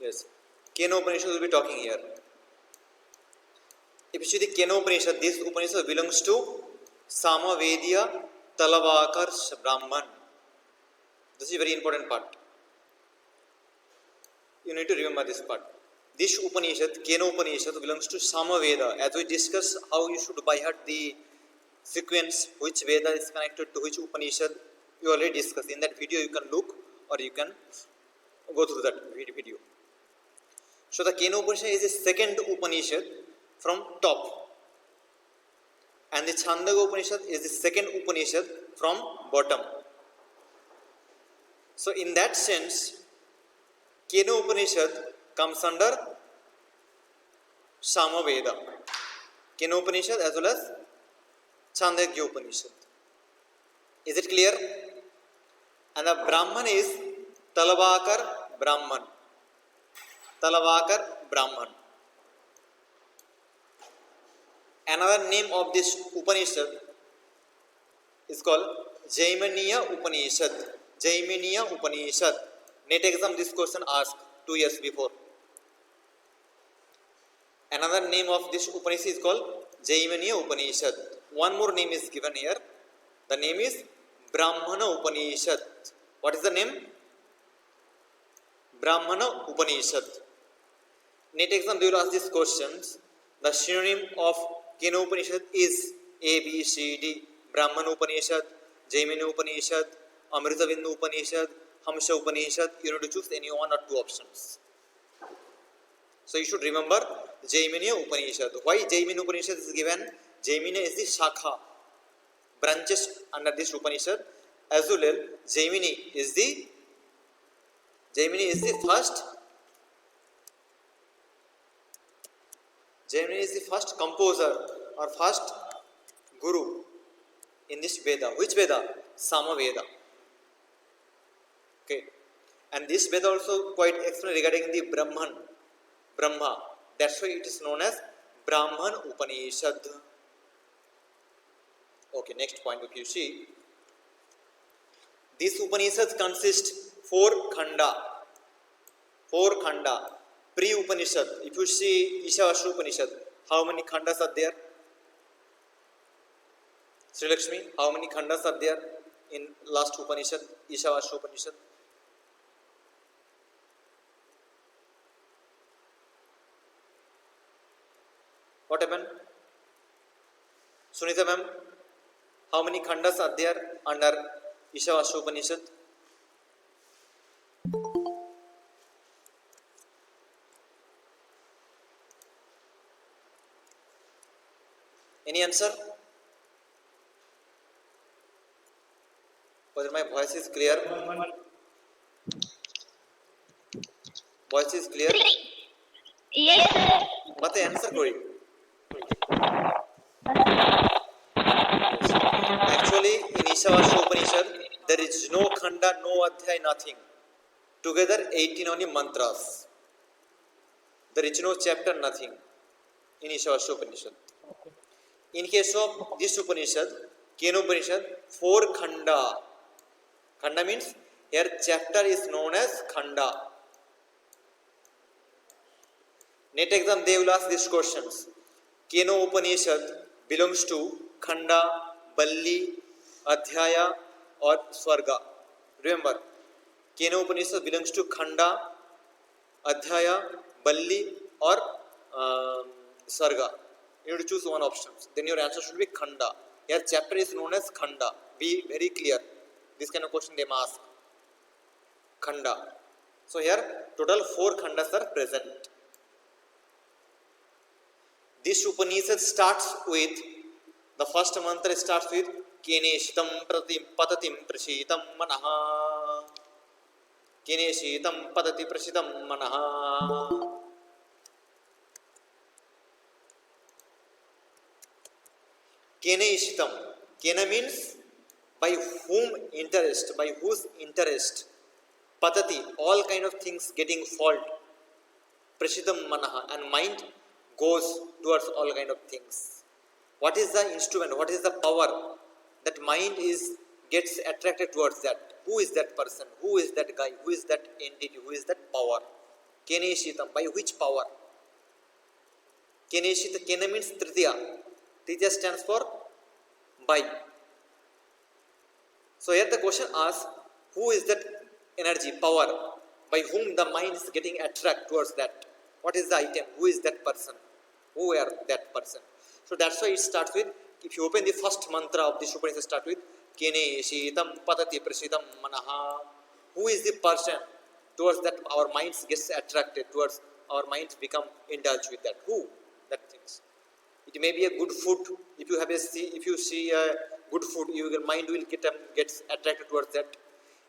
Yes. Kena Upanishad will be talking here. If you see the Kena Upanishad, this Upanishad belongs to Samavedya Talavakar Brahman. This is a very important part. You need to remember this part. This Upanishad, Kena Upanishad, belongs to Samaveda. As we discuss how you should by heart the sequence, which Veda is connected to which Upanishad, you already discussed. In that video, you can look or you can go through that video. So the Kena Upanishad is the second Upanishad from top, and the Chandogya Upanishad is the second Upanishad from bottom. So in that sense, Kena Upanishad comes under Samaveda. Kena Upanishad as well as Chandogya Upanishad. Is it clear? And the Brahman is Talavakar Brahman. Talavakar Brahman. Another name of this Upanishad is called Jaiminiya Upanishad. Jaiminiya Upanishad. Net exam this question asked 2 years before. Another name of this Upanishad is called Jaiminiya Upanishad. One more name is given here. The name is Brahmana Upanishad. What is the name? Brahmana Upanishad. Net exam they will ask these questions. The synonym of Kena Upanishad is A, B, C, D. Brahmana Upanishad, Jaimini Upanishad, Amritavindu Upanishad, Hamsa Upanishad. You need to choose any one or two options. So you should remember Jaimini Upanishad. Why Jaimini Upanishad is given? Jaimini is the Shakha, branches under this Upanishad. As well, Jaimini is the first. Jaimini is the first composer or first guru in this Veda. Which Veda? Samaveda. Okay. And this Veda also quite explained regarding the Brahma. That's why it is known as Brahman Upanishad. Okay, next point if you see. These Upanishads consist 4 khanda. Pre-Upanishad. If you see Ishavasya Upanishad, how many khandas are there? Sri Lakshmi, how many khandas are there in last Upanishad, Ishavasya Upanishad? What happened? Sunita ma'am, how many khandas are there under Ishavasya Upanishad? Any answer? Whether my voice is clear? Voice is clear? Yes, sir. What the answer kori? Actually, in Ishavasya Upanishad, there is no khanda, no adhyay, nothing. Together, 18 only mantras. There is no chapter, nothing in Ishavasya Upanishad. In case of this Upanishad, Kena Upanishad, 4 khanda. Khanda means here chapter is known as khanda. Net exam they will ask these questions. Kena Upanishad belongs to khanda, balli, adhyaya or swarga. Remember, Kena Upanishad belongs to khanda, adhyaya, balli or sarga. You need to choose one option. Then your answer should be khanda. Here chapter is known as khanda. Be very clear. This kind of question they may ask. Khanda. So here total 4 khandas are present. This Upanishad starts with, the first mantra starts with Keneshitam pratim patatim prashitam manaha. Keneshitam patati prashitam manaha. Keneshitam. Kena means by whom interest, by whose interest. Patati, all kind of things getting fault. Prashitam manaha, and mind goes towards all kind of things. What is the instrument? What is the power that mind gets attracted towards that? Who is that person? Who is that guy? Who is that entity? Who is that power? Keneshitam, by which power? Keneshita, Kena means Tritiya. Tritiya stands for by. So here the question asks, who is that energy, power, by whom the mind is getting attracted towards that? What is the item? Who is that person? Who are that person? So that's why it starts with, if you open the first mantra of the Upanishad, start with Kene Shitam Patati Prasitam Manaha. Who is the person towards that our minds gets attracted towards, our minds become indulged with that? Who? That things. It may be a good food. If you see a good food, your mind will gets attracted towards that.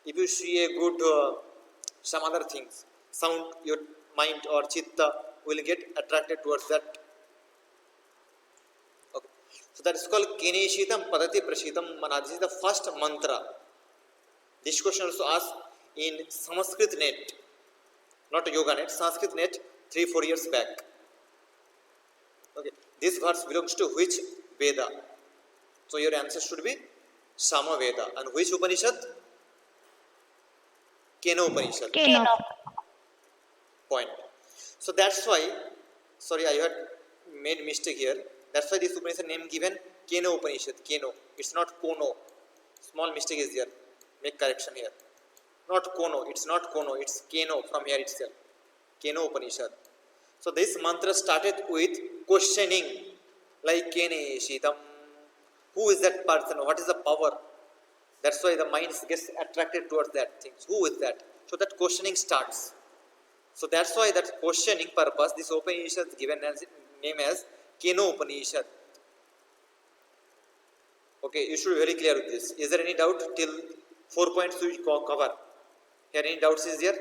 If you see a good some other things, sound, your mind or chitta will get attracted towards that. Okay. So that is called Keneshitam Padati Prashitam Mana. This is the first mantra. This question also asked in Sanskrit net, not Yoga net, Sanskrit net 3-4 years back. Okay. This verse belongs to which Veda? So your answer should be Sama Veda. And which Upanishad? Kena Upanishad. Kena. Point. So that's why, sorry, I had made mistake here. That's why this Upanishad name given Kena Upanishad. Keno. It's not Kono. Small mistake is there. Make correction here. Not Kono. It's not Kono. It's Keno from here itself. Kena Upanishad. So this mantra started with questioning, like Kene Shitam. Who is that person? What is the power? That's why the mind gets attracted towards that things. Who is that? So that questioning starts. So that's why that questioning purpose, this Upanishad is given as name as Kena Upanishad. Okay, you should be very clear with this. Is there any doubt till 4 points we cover? Here any doubts is there?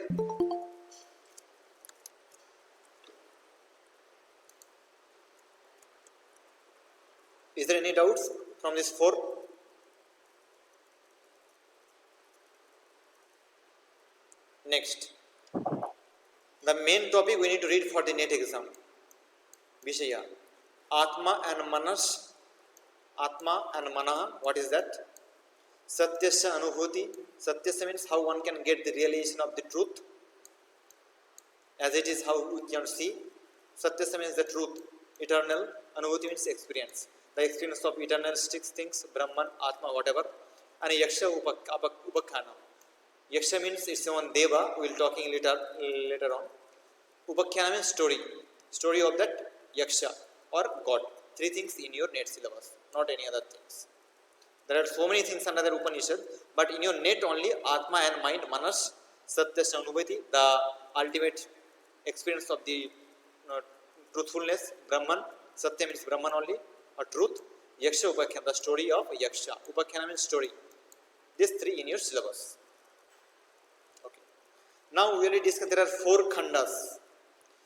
Is there any doubts from this 4? Next. The main topic we need to read for the NET exam. Vishaya. Atma and Manas. Atma and Mana. What is that? Satyasya Anubhuti. Satyasya means how one can get the realization of the truth. As it is, how we can see. Satyasya means the truth. Eternal. Anubhuti means experience. The experience of eternalistic things, Brahman, Atma, whatever. And Yaksha Upakhana. Yaksha means it's one Deva, we will talking later on. Upakhana means story. Story of that Yaksha or God. 3 things in your NET syllabus, not any other things. There are so many things under the Upanishad, but in your NET only Atma and mind, Manas, Satyasya Anubhuti, the ultimate experience of the truthfulness, Brahman. Satya means Brahman only, or truth. Yaksha Upakhana, the story of Yaksha. Upakhana means story. These 3 in your syllabus. Okay. Now we will discuss, there are 4 khandas.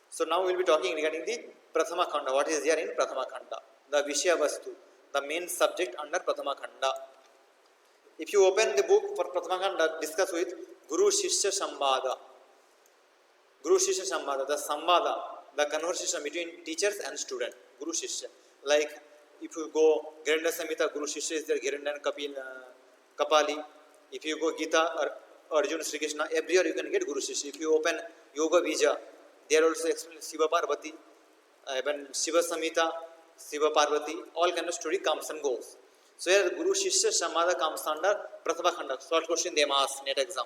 So now we will be talking regarding the Prathama Khanda. What is there in Prathama Khanda? The Vishaya Vastu, the main subject under Prathama Khanda. If you open the book for Prathama Khanda, discuss with Guru Shishya Sambhada. Guru Shishya Sambhada, the Sambhada, the conversation between teachers and student. Guru Shishya. Like if you go Giranda Samhita, Guru Shishya is there, Giranda and Kapali. If you go Gita or Arjuna Sri Krishna, every year you can get Guru Shishya. If you open Yoga Bija, they are also explaining Shiva Parvati, even Shiva Samhita, Shiva Parvati, all kind of story comes and goes. So here Guru Shishya Sambhada comes under Prathama Khanda. Short question they ask NET exam.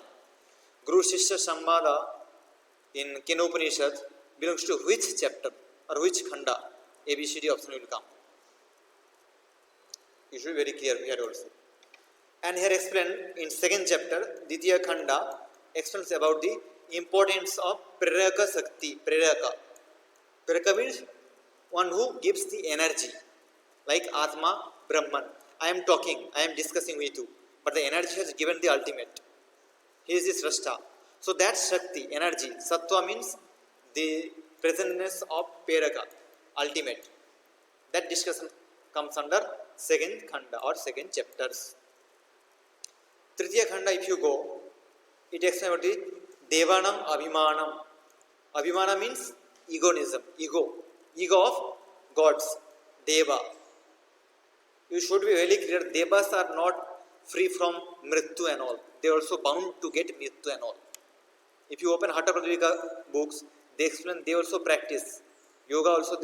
Guru Shishya Sambhada in Kena Upanishad belongs to which chapter or which khanda? ABCD option will come. You should be very clear here also. And here explained in 2nd chapter, Ditya Khanda explains about the importance of Preraka Sakti. Preraka means one who gives the energy, like Atma, Brahman. I am talking, I am discussing with you, but the energy has given the ultimate. He is the Srashta. So that Shakti, energy, Sattva means the presentness of Preraka, ultimate. That discussion comes under 2nd Khanda or 2nd chapters. Tritiya Khanda, if you go, it explains about the Devanam Abhimanam. Abhimana means egoism, ego of gods, Deva. You should be very clear, Devas are not free from Mrityu and all. They are also bound to get Mrityu and all. If you open Hatha Pradipika books, they explain they also practice yoga also.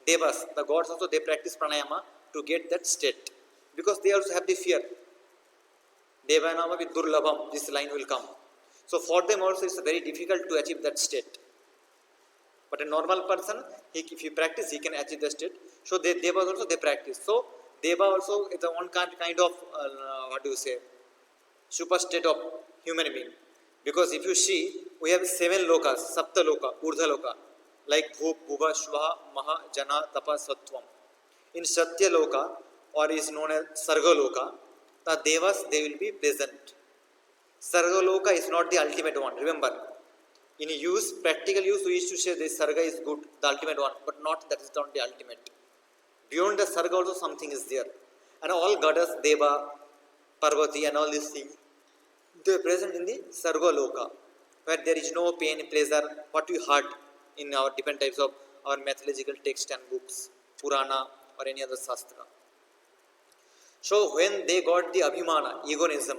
Devas, the gods also, they practice pranayama to get that state, because they also have the fear. Devanama with durlabham, this line will come. So for them also it's very difficult to achieve that state. But a normal person, if he practice, he can achieve the state. So devas also they practice. So deva also is a one kind of what do you say, super state of human being. Because if you see, we have 7 lokas, sapta loka, urdha loka, like bhup, bhuva, shvaha, maha, jana, tapa, sattvam. In satya loka, or is known as sarga loka, the devas they will be present. Sarga loka is not the ultimate one. Remember, in use, practical use, we used to say this sarga is good, the ultimate one, but not that is not the ultimate. Beyond the sarga also something is there. And all goddess, Deva, Parvati and all these things, they are present in the sarga loka, where there is no pain, pleasure, what we heard in our different types of our mythological texts and books, Purana or any other Shastra. So when they got the Abhimana, egoism,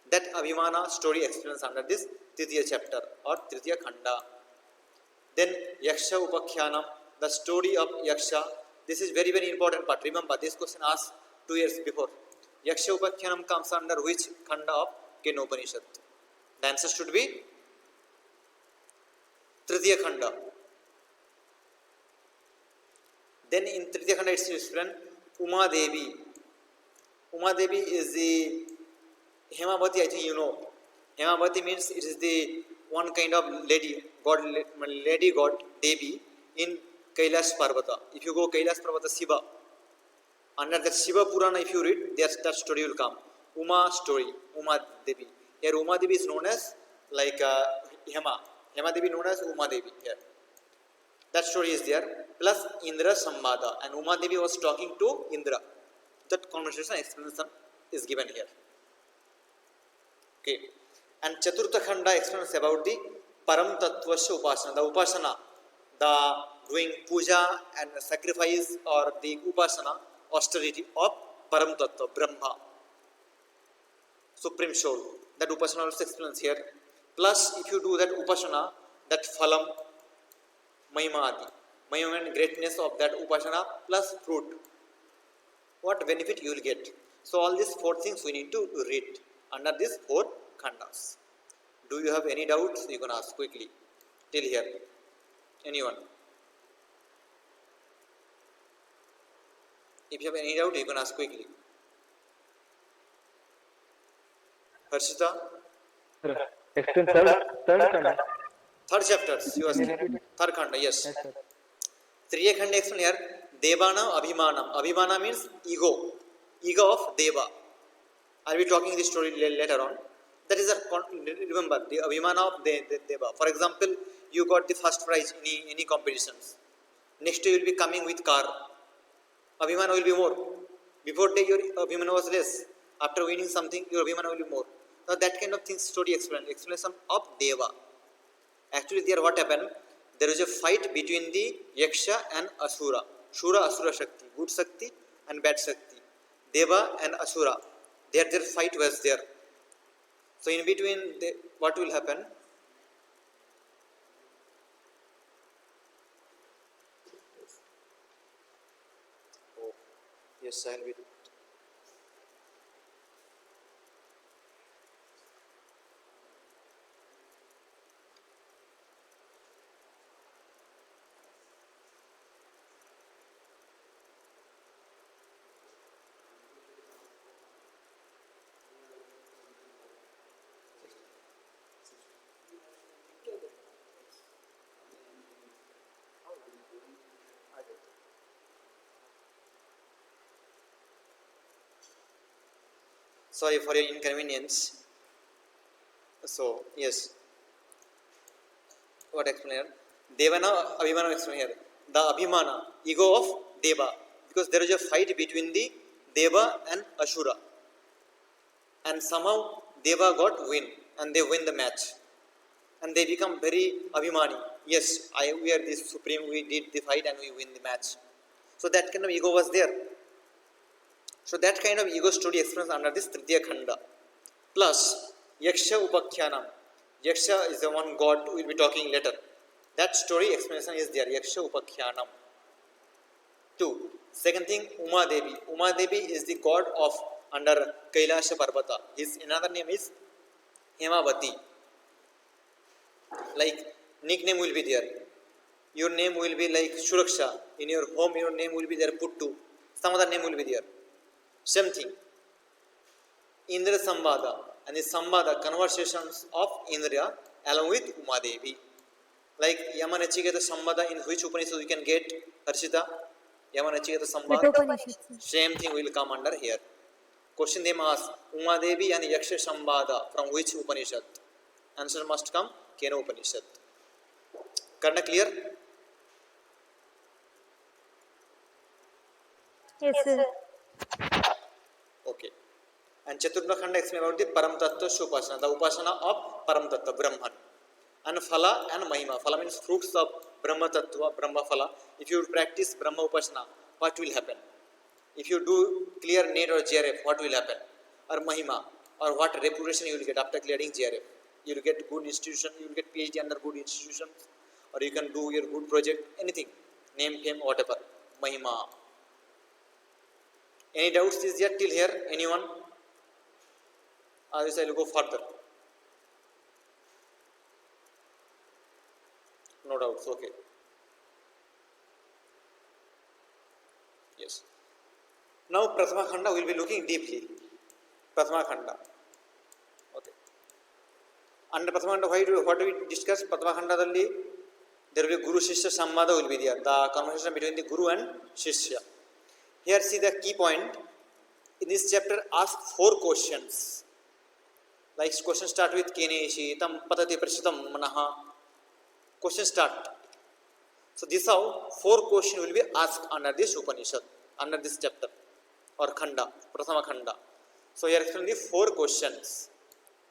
that Abhimana story explains under this Tritiya chapter or Tritiya Khanda. Then Yaksha Upakhyanam, the story of Yaksha. This is very, very important part. Remember, this question asked 2 years before. Yaksha Upakhyanam comes under which Khanda of Kenopanishad? The answer should be Tritiya Khanda. Then in Tritiya Khanda it's explained Uma Devi. Uma Devi is the Hemavati, I think you know. Hemavati means it is the one kind of lady god, Devi in Kailash Parvata. If you go Kailash Parvata, Shiva, under that Shiva Purana, if you read, that story will come. Uma story, Uma Devi. Here Uma Devi is known as like Hema. Hema Devi known as Uma Devi here. That story is there. Plus Indra Sambhada. And Uma Devi was talking to Indra. That conversation explanation is given here. Okay. And Chaturtha Khanda explains about the Param Tattvasya Upasana. The Upasana, the doing puja and sacrifice or the Upasana, austerity of Param Tattva, Brahma, Supreme Soul. That Upasana also explains here. Plus, if you do that Upasana, that Phalam, Mahima Adi, Mahima and greatness of that Upasana plus fruit, what benefit you will get. So, all these 4 things we need to read under these 4 khandas. Do you have any doubts? You can ask quickly. Till here. Anyone? If you have any doubt, you can ask quickly. Harshita? Explain third khanda. Third chapter, you asked. Third khanda, yes. Yes, sir. Triya khanda explain here. Devana Abhimanam. Abhimana means ego. Ego of Deva. I'll be talking this story later on. That is remember, the Abhimana of Deva. For example, you got the first prize in any competitions. Next day you will be coming with car. Abhimana will be more. Before day your Abhimana was less. After winning something, your Abhimana will be more. Now that kind of things story explanation of Deva. Actually there what happened? There is a fight between the Yaksha and Asura. Shura, Asura Shakti. Good Shakti and bad Shakti. Deva and Asura. Their fight was there. So in between, what will happen? Oh, yes, I will be. Sorry for your inconvenience. So, yes. What explain here? Devana, Abhimana explain here. The Abhimana, ego of Deva. Because there is a fight between the Deva and Asura. And somehow Deva got win. And they win the match. And they become very Abhimani. Yes, we are the supreme, we did the fight and we win the match. So that kind of ego was there. So that kind of ego story explains under this Tritiya Khanda. Plus, Yaksha Upakhyanam. Yaksha is the one god we will be talking later. That story explanation is there. Yaksha Upakhyanam. 2. Second thing, Uma Devi. Uma Devi is the god of under Kailasha Parvata. His another name is Hemavati. Like nickname will be there. Your name will be like Suraksha. In your home, your name will be there Puttu. Some other name will be there. Same thing. Indra Sambhada. And the Sambhada, conversations of Indra along with Uma Devi. Like Yamanachigata Sambhada, in which Upanishad you can get Harshita? Yamanachigata Sambhada. Kathopanishad, sir. Same thing will come under here. Question they must ask, Uma Devi and Yaksha Sambhada, from which Upanishad? Answer must come, Kena Upanishad. Karna clear? Yes, sir. Okay. And Chaturna Khanda explain about the Param Tattva Upasana, the Upasana of Param Tattva, Brahman. And Phala and Mahima. Phala means fruits of Brahma Tattva, Brahma Phala. If you practice Brahma Upasana, what will happen? If you do clear NET or JRF, what will happen? Or Mahima, or what reputation you will get after clearing JRF? You will get good institution, you will get PhD under good institutions, or you can do your good project, anything. Name, fame, whatever. Mahima. Any doubts is there till here? Anyone? Otherwise I will go further. No doubts, okay. Yes. Now Prathama Khanda we will be looking deeply. Prathama Khanda. Okay. Under Prathama Khanda, what do we discuss? Prathama Khanda dalli there will be Guru Shishya Sambhada will be there. The conversation between the Guru and Shishya. Here see the key point. In this chapter ask 4 questions. Like question start with Keneshi, Tam Patati Prashitam Manaha. Question start. So this how 4 questions will be asked under this Upanishad, under this chapter or Khanda, Prathama Khanda. So here explain the 4 questions.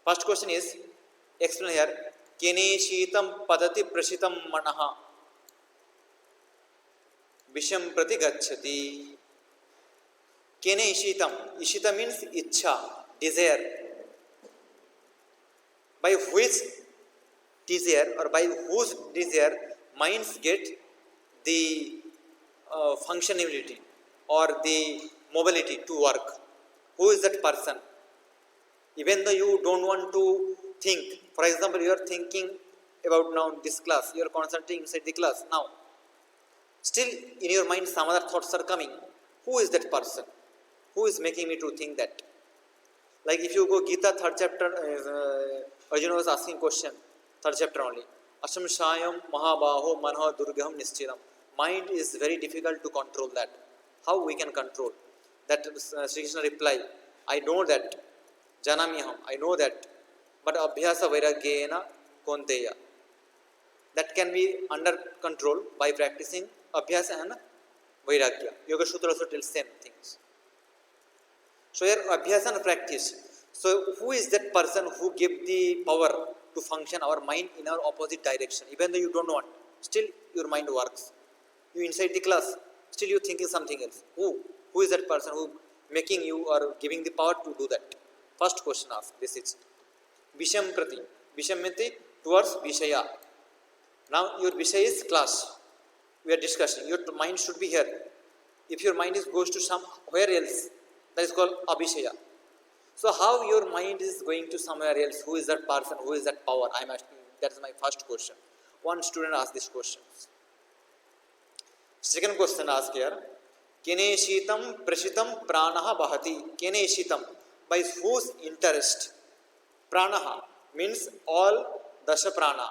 First question is explain here Keneshitam Padati Prashitam Manaha Visham Prati Gacchati. Kene Ishitam. Ishita means Ichha, desire. By which desire or by whose desire minds get the functionality or the mobility to work. Who is that person? Even though you don't want to think, for example, you are thinking about now this class, you are concentrating inside the class now. Still in your mind some other thoughts are coming. Who is that person? Who is making me to think that? Like if you go Gita 3rd chapter, Arjuna was asking question, 3rd chapter only. Asham Shayam Mahabaho Manha Durgaham Nischiram. Mind is very difficult to control that. How we can control? That Sri Krishna reply, I know that. Janamiham, I know that. But Abhyasa Vairagyena Konteya. That can be under control by practicing Abhyasa and Vairagya. Yoga Sutra also tells same things. So here Abhyasa and practice. So who is that person who gave the power to function our mind in our opposite direction? Even though you don't want, still your mind works. You inside the class, still you thinking something else. Who is that person who making you or giving the power to do that? First question asked. This is Visham Prati. Visham means towards Vishaya. Now your Vishaya is class. We are discussing. Your mind should be here. If your mind goes to somewhere else, that is called Abhishaya. So how your mind is going to somewhere else? Who is that person? Who is that power? I am asking. That is my first question. One student asked this question. Second question asked here. Kene Shitam Prashitam Pranaha Bahati. Kene Shitam. By whose interest? Pranaha means all Dasha Prana.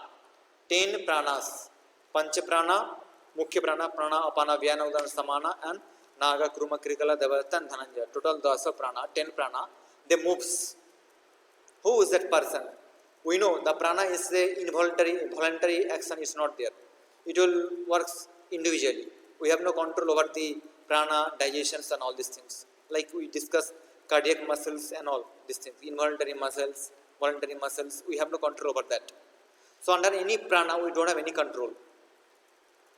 10 pranas. Pancha Prana, Mukhya Prana, Prana, Apana, Vyana, Udana, Samana, and Naga, Kruma, Krikala, Devarata, and Dhananjaya. Total Dasa Prana, 10 Prana. They moves. Who is that person? We know the prana is the voluntary action is not there. It will works individually. We have no control over the prana, digestions and all these things. Like we discussed cardiac muscles and all these things. Involuntary muscles, voluntary muscles, we have no control over that. So under any prana, we don't have any control.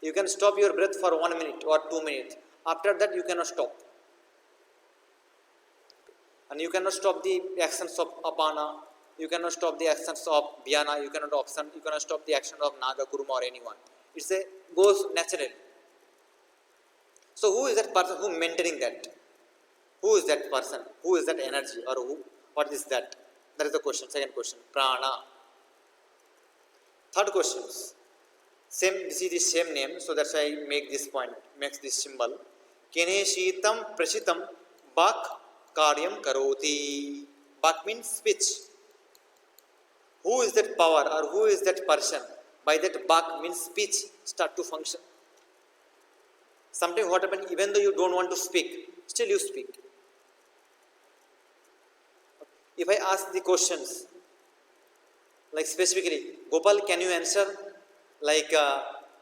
You can stop your breath for 1 minute or 2 minutes. After that, you cannot stop. And you cannot stop the actions of apana, You cannot stop the actions of Bhyana. You cannot stop the action of Naga, Kurma or anyone. It's a goes naturally. So who is that person who maintaining that? Who is that person? Who is that energy or who? What is that? That is the question. Second question. Prana. Third question. Same. This is the same name. So that's why I make this point. Makes this symbol. Kene shitam prashitam bak karyam karoti. Bak means speech. Who is that power or who is that person? By that bak means speech start to function. Sometimes what happens, even though you don't want to speak, still you speak. If I ask the questions, like specifically, Gopal, can you answer like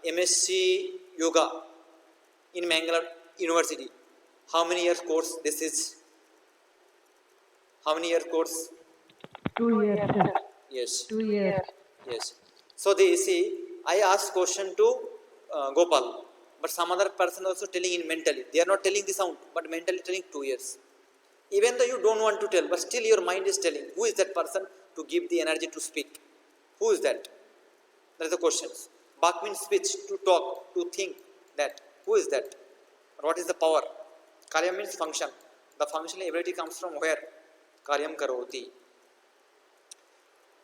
MSc Yoga in Mangalore University? How many years course this is? How many year course? 2 years, sir. Yes. 2 years. Yes. So they see, I asked question to Gopal, but some other person also telling in mentally. They are not telling the sound, but mentally telling 2 years. Even though you don't want to tell, but still your mind is telling. Who is that person to give the energy to speak? Who is that? That is the questions. Bak means speech, to talk, to think. That. Who is that? Or what is the power? Karyam means function. The functional ability comes from where? Karyam karoti.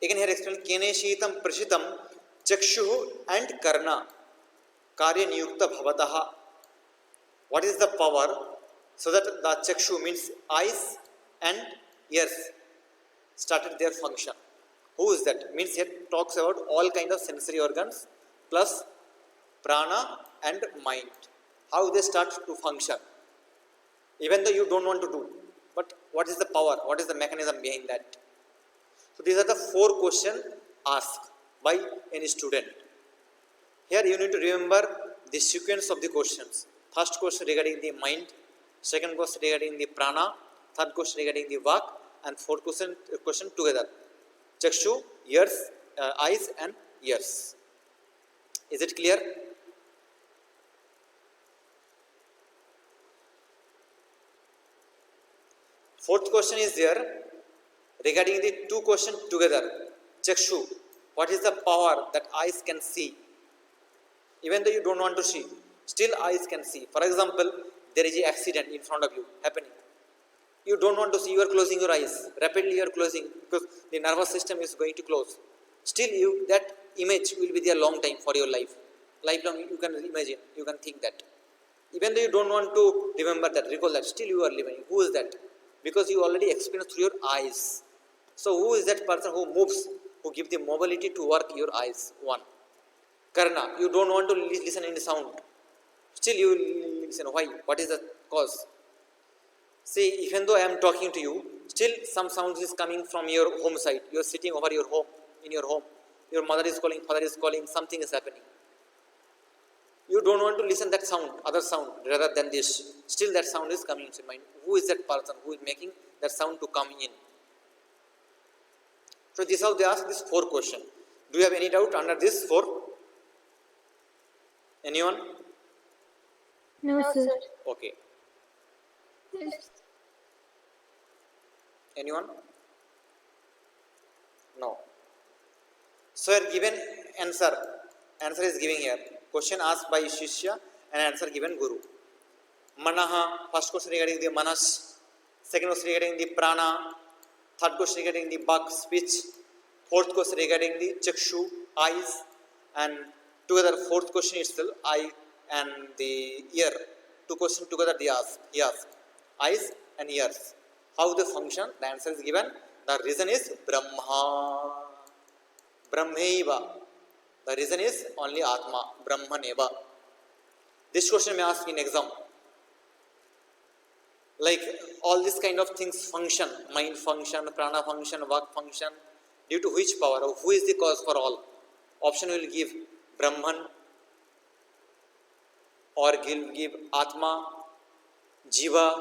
Again here explain. Kene shitam prashitam chakshuhu and karna. Karya niyukta bhavataha. What is the power? So that the chakshu means eyes and ears started their function. Who is that? Means here talks about all kind of sensory organs plus prana and mind. How they start to function. Even though you don't want to do. But what is the power? What is the mechanism behind that? So these are the 4 questions asked by any student. Here you need to remember the sequence of the questions. First question regarding the mind, second question regarding the prana, third question regarding the vak, and fourth question together. Chakshu, ears, eyes and ears. Is it clear? Fourth question is there regarding the 2 questions together. Chakshu, what is the power that eyes can see? Even though you don't want to see, still eyes can see. For example, there is an accident in front of you happening. You don't want to see, you are closing your eyes. Rapidly you are closing because the nervous system is going to close. Still that image will be there long time for your life. Lifelong you can imagine, you can think that. Even though you don't want to remember that, recall that, still you are living. Who is that? Because you already experienced through your eyes. So who is that person who moves, who gives the mobility to work your eyes? One. Karna, you don't want to listen in the sound. Still you listen. Why? What is the cause? See, even though I am talking to you, still some sound is coming from your home side. You are sitting over your home, in your home. Your mother is calling, father is calling, something is happening. You don't want to listen that sound, other sound, rather than this. Still that sound is coming into your mind. Who is that person who is making that sound to come in? So this is how they ask this 4 question. Do you have any doubt under this 4? Anyone? No, sir. Okay. Anyone? No. So here given answer. Answer is given here. Question asked by Shishya and answer given Guru. Manaha, first question regarding the manas. Second question regarding the prana. Third question regarding the bak, speech. Fourth question regarding the chakshu, eyes. And together fourth question itself, eye and the ear. 2 questions together he asked. Eyes and ears. How they function? The answer is given. The reason is Brahma. Brahmaiva. The reason is only Atma. Brahmaneva. This question may ask in exam. Like all these kind of things function. Mind function, prana function, vak function. Due to which power? Or who is the cause for all? Option will give Brahman. Or give Atma, Jiva,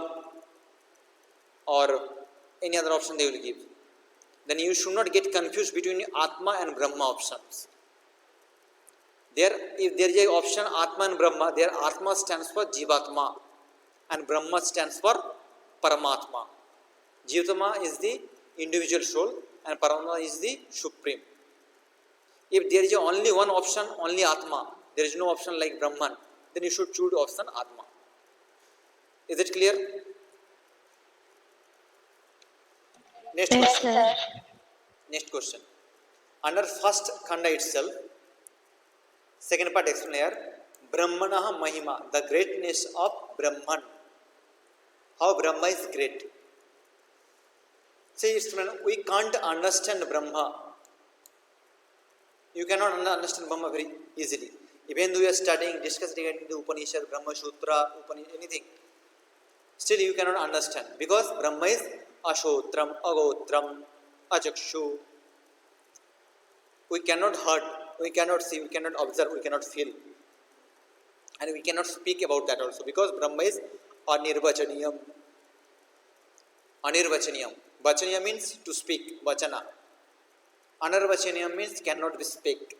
or any other option they will give. Then you should not get confused between Atma and Brahma options. If there is an option Atma and Brahma, there Atma stands for Jivatma and Brahma stands for Paramatma. Jivatma is the individual soul and Paramatma is the supreme. If there is only one option, only Atma, there is no option like Brahman, then you should choose option Atma. Is it clear? Next Yes, question. sir. Next question. Under first khanda itself, second part explain here, Brahmanaha Mahima, the greatness of Brahman. How Brahma is great. See, we can't understand Brahma. You cannot understand Brahma very easily. Even though you are studying, discussing regarding the Upanishad, Brahma Sutra, anything, still you cannot understand because Brahma is Ashotram, Agotram, Achakshu. We cannot hurt, we cannot see, we cannot observe, we cannot feel. And we cannot speak about that also because Brahma is Anirvachaniyam. Anirvachaniyam. Vachaniyam means to speak, Vachana. Anarvachaniyam means cannot be speak.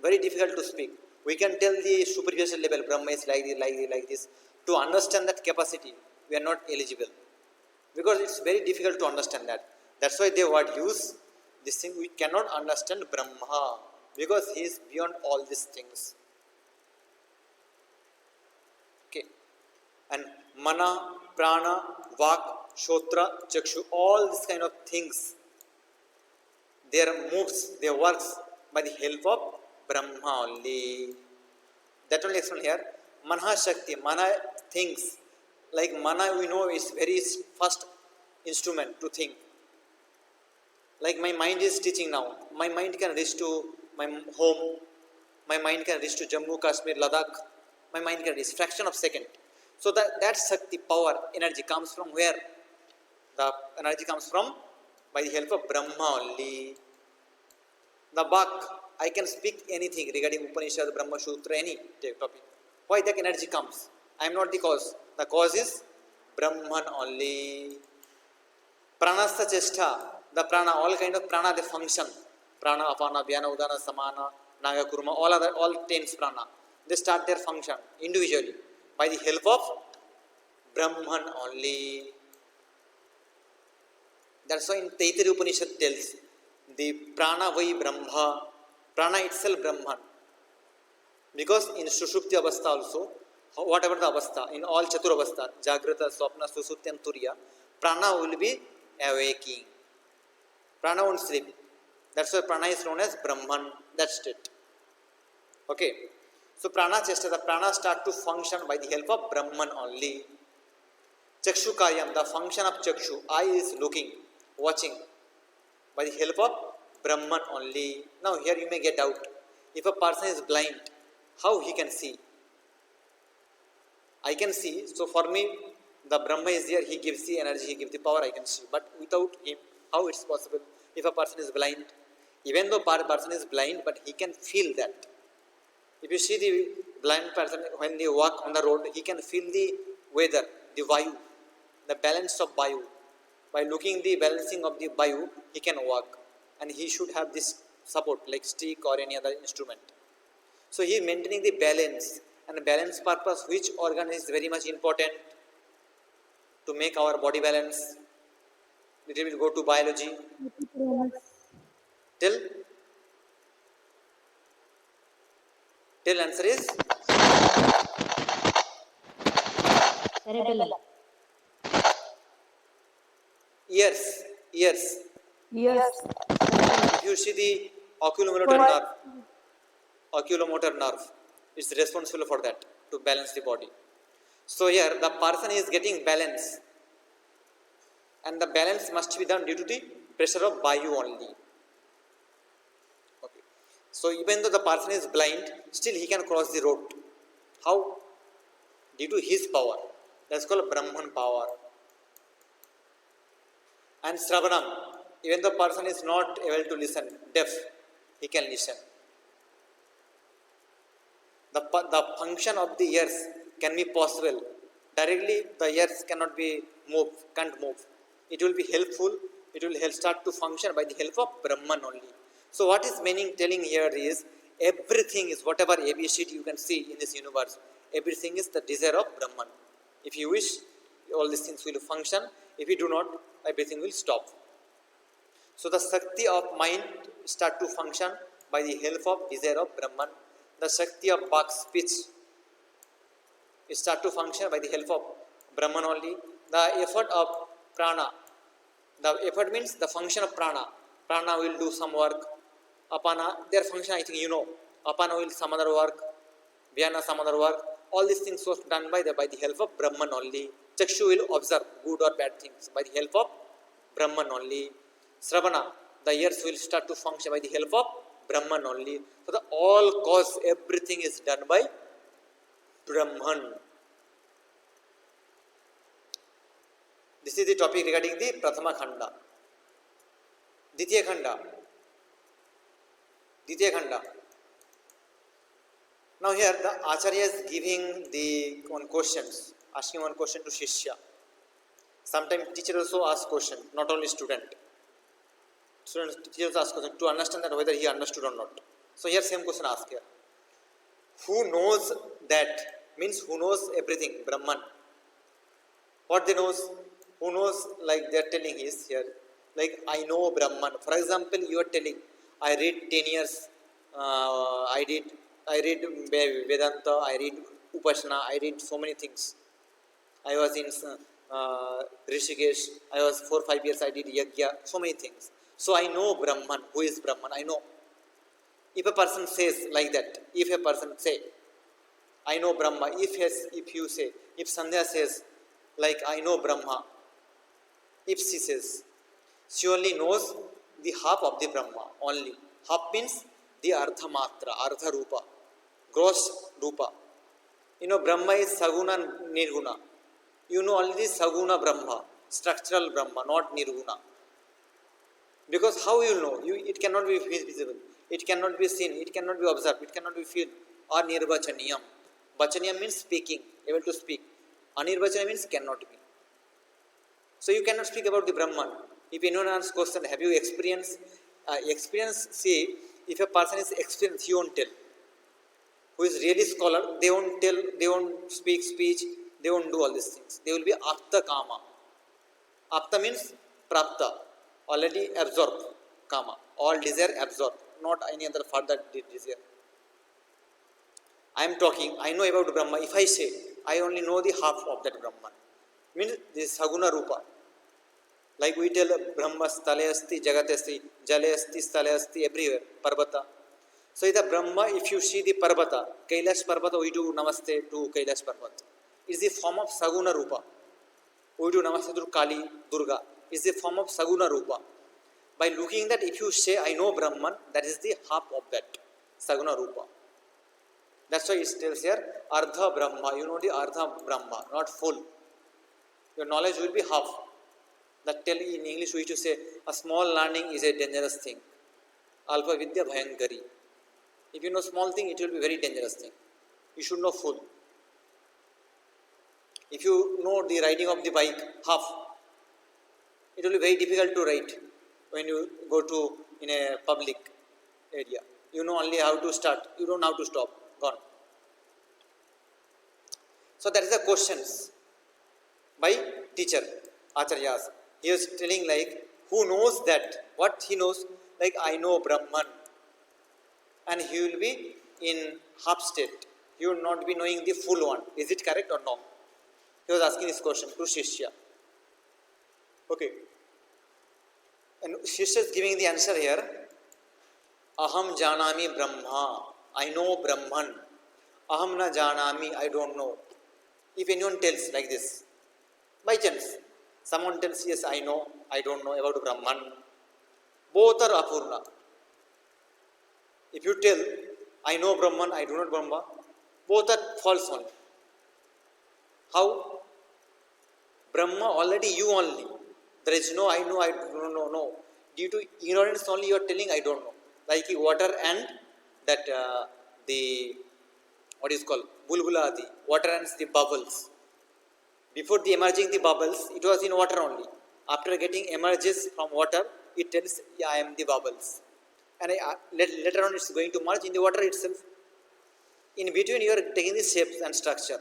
Very difficult to speak. We can tell the superficial level, Brahma is like this, like this, like this. To understand that capacity, we are not eligible. Because it's very difficult to understand that. That's why they would use this thing. We cannot understand Brahma because he is beyond all these things. Okay. And Mana, Prana, Vak, Shotra, Chakshu, all these kind of things, their moves, their works by the help of Brahma only. That only explain here. Mana Shakti, Mana thinks. Like Mana we know is very first instrument to think. Like my mind is teaching now. My mind can reach to my home. My mind can reach to Jammu, Kashmir, Ladakh. My mind can reach fraction of second. So that Shakti, power, energy comes from where? The energy comes from by the help of Brahma only. The Vak, I can speak anything regarding Upanishad, Brahma Sutra, any topic. Why that energy comes? I am not the cause. The cause is Brahman only. Pranastha Cheshta, the prana, all kind of prana, they function. Prana, Apana, Vyana, Udana, Samana, Naga, Kurma, all 10 prana. They start their function individually by the help of Brahman only. That's why in Taittiriya Upanishad tells the prana vai Brahma, prana itself Brahman. Because in Sushupti Avastha also, whatever the Avastha, in all Chatur Avastha, Jagrata, Swapna, Susupti and Turiya, prana will be awaking. Prana won't sleep. That's why prana is known as Brahman, that state. Okay. So prana chesta, the prana start to function by the help of Brahman only. Chakshu Karyam, the function of Chakshu, eye is looking, watching by the help of Brahman only. Now here you may get doubt. If a person is blind, how he can see? I can see, so for me, the Brahma is there, he gives the energy, he gives the power, I can see. But without him, how it's possible? If a person is blind, even though person is blind, but he can feel that. If you see the blind person, when they walk on the road, he can feel the weather, the Vayu, the balance of Vayu. By looking the balancing of the Vayu, he can walk. And he should have this support, like stick or any other instrument. So he is maintaining the balance. And the balance purpose, which organ is very much important to make our body balance? Little bit go to biology. Till answer is Cerebellum. ears. Yes. If you see the oculomotor nerve is responsible for that, to balance the body. So here the person is getting balance, and the balance must be done due to the pressure of Vayu only. Okay. So even though the person is blind, still he can cross the road. How? Due to his power. That's called Brahman power. And Sravanam, even though the person is not able to listen, deaf, he can listen. The function of the ears can be possible. Directly the ears cannot be moved, can't move. It will be helpful, it will help start to function by the help of Brahman only. So what is meaning telling here is, everything is whatever ABCD you can see in this universe, everything is the desire of Brahman. If you wish, all these things will function. If you do not, everything will stop. So the Shakti of mind start to function by the help of desire of Brahman. The Shakti of Vak speech start to function by the help of Brahman only. The effort of prana, the effort means the function of prana. Prana will do some work. Apana, their function I think you know. Apana will some other work. Vyana some other work. All these things was done by the help of Brahman only. Chakshu will observe good or bad things by the help of Brahman only. Sravana, the ears will start to function by the help of Brahman only. So the all cause, everything is done by Brahman. This is the topic regarding the Prathama Khanda. Ditya Khanda. Now here the Acharya is giving the one questions, asking one question to Shishya. Sometimes teacher also asks question, not only student. Teachers ask question to understand that whether he understood or not. So here same question asked here. Who knows that? Means who knows everything, Brahman. What they knows? Who knows, like they are telling is here, like I know Brahman. For example, you are telling, I read 10 years, I read Vedanta, I read Upasana, I read so many things. I was in Rishikesh, I was 4-5 years, I did Yajna, so many things. So I know Brahman. Who is Brahman? I know. If a person says like that, if a person say, I know Brahma, if you say, if Sandhya says, like I know Brahma, if she says, she only knows the half of the Brahma, only. Half means the Ardha Matra, Ardha Rupa, gross Rupa. You know, Brahma is Saguna Nirguna. You know only the Saguna Brahma, structural Brahma, not Nirguna. Because how you know? It cannot be visible, it cannot be seen, it cannot be observed, it cannot be felt. Or Nirbachaniyam. Bachaniyam means speaking, able to speak. Anirvachaniyam means cannot be. So you cannot speak about the Brahman. If anyone asks question, have you experienced? See, if a person is experienced, he won't tell. Who is really scholar, they won't tell, they won't speak speech, they won't do all these things. They will be Apta Kama. Apta means Prapta, already absorbed, Kama. All desire absorbed, not any other further desire. I am talking, I know about Brahma. If I say, I only know the half of that Brahman. Means this Saguna Rupa. Like we tell Brahma Stale Asti, Jagat Asti, Jale Asti, Stale Asti, everywhere, Parvata. So the Brahma, if you see the Parvata, Kailash Parvata, we do Namaste to Kailash Parvata. It is the form of Saguna Rupa. We do Namaste to Kali, Durga. It is the form of Saguna Rupa. By looking that, if you say, I know Brahman, that is the half of that Saguna Rupa. That's why it tells here, Ardha Brahma. You know the Ardha Brahma, not full. Your knowledge will be half. That tell in English we used to say, a small learning is a dangerous thing. Alpa Vidya Bhayankari. If you know small thing, it will be very dangerous thing. You should know full. If you know the riding of the bike, half, it will be very difficult to ride when you go to in a public area. You know only how to start, you don't know how to stop, gone. So that is the questions by teacher, Acharyas. He is telling like, who knows that? What he knows? Like, I know Brahman. And he will be in half state. He will not be knowing the full one. Is it correct or no? He was asking this question to Shishya. Okay. And Shishya is giving the answer here. Aham janami Brahma. I know Brahman. Aham na janami. I don't know. If anyone tells like this, by chance, someone tells, yes, I know, I don't know about Brahman. Both are apurna. If you tell, I know Brahman, I do not Brahma, both are false only. How? Brahma already you only. There is no I know, I don't know, no. Due to ignorance only you are telling I don't know. Like water and that the, what is called, bulbula, the water and the bubbles. Before the emerging the bubbles, it was in water only. After getting emerges from water, it tells, yeah, I am the bubbles. And later on it's going to merge in the water itself. In between you are taking the shapes and structure.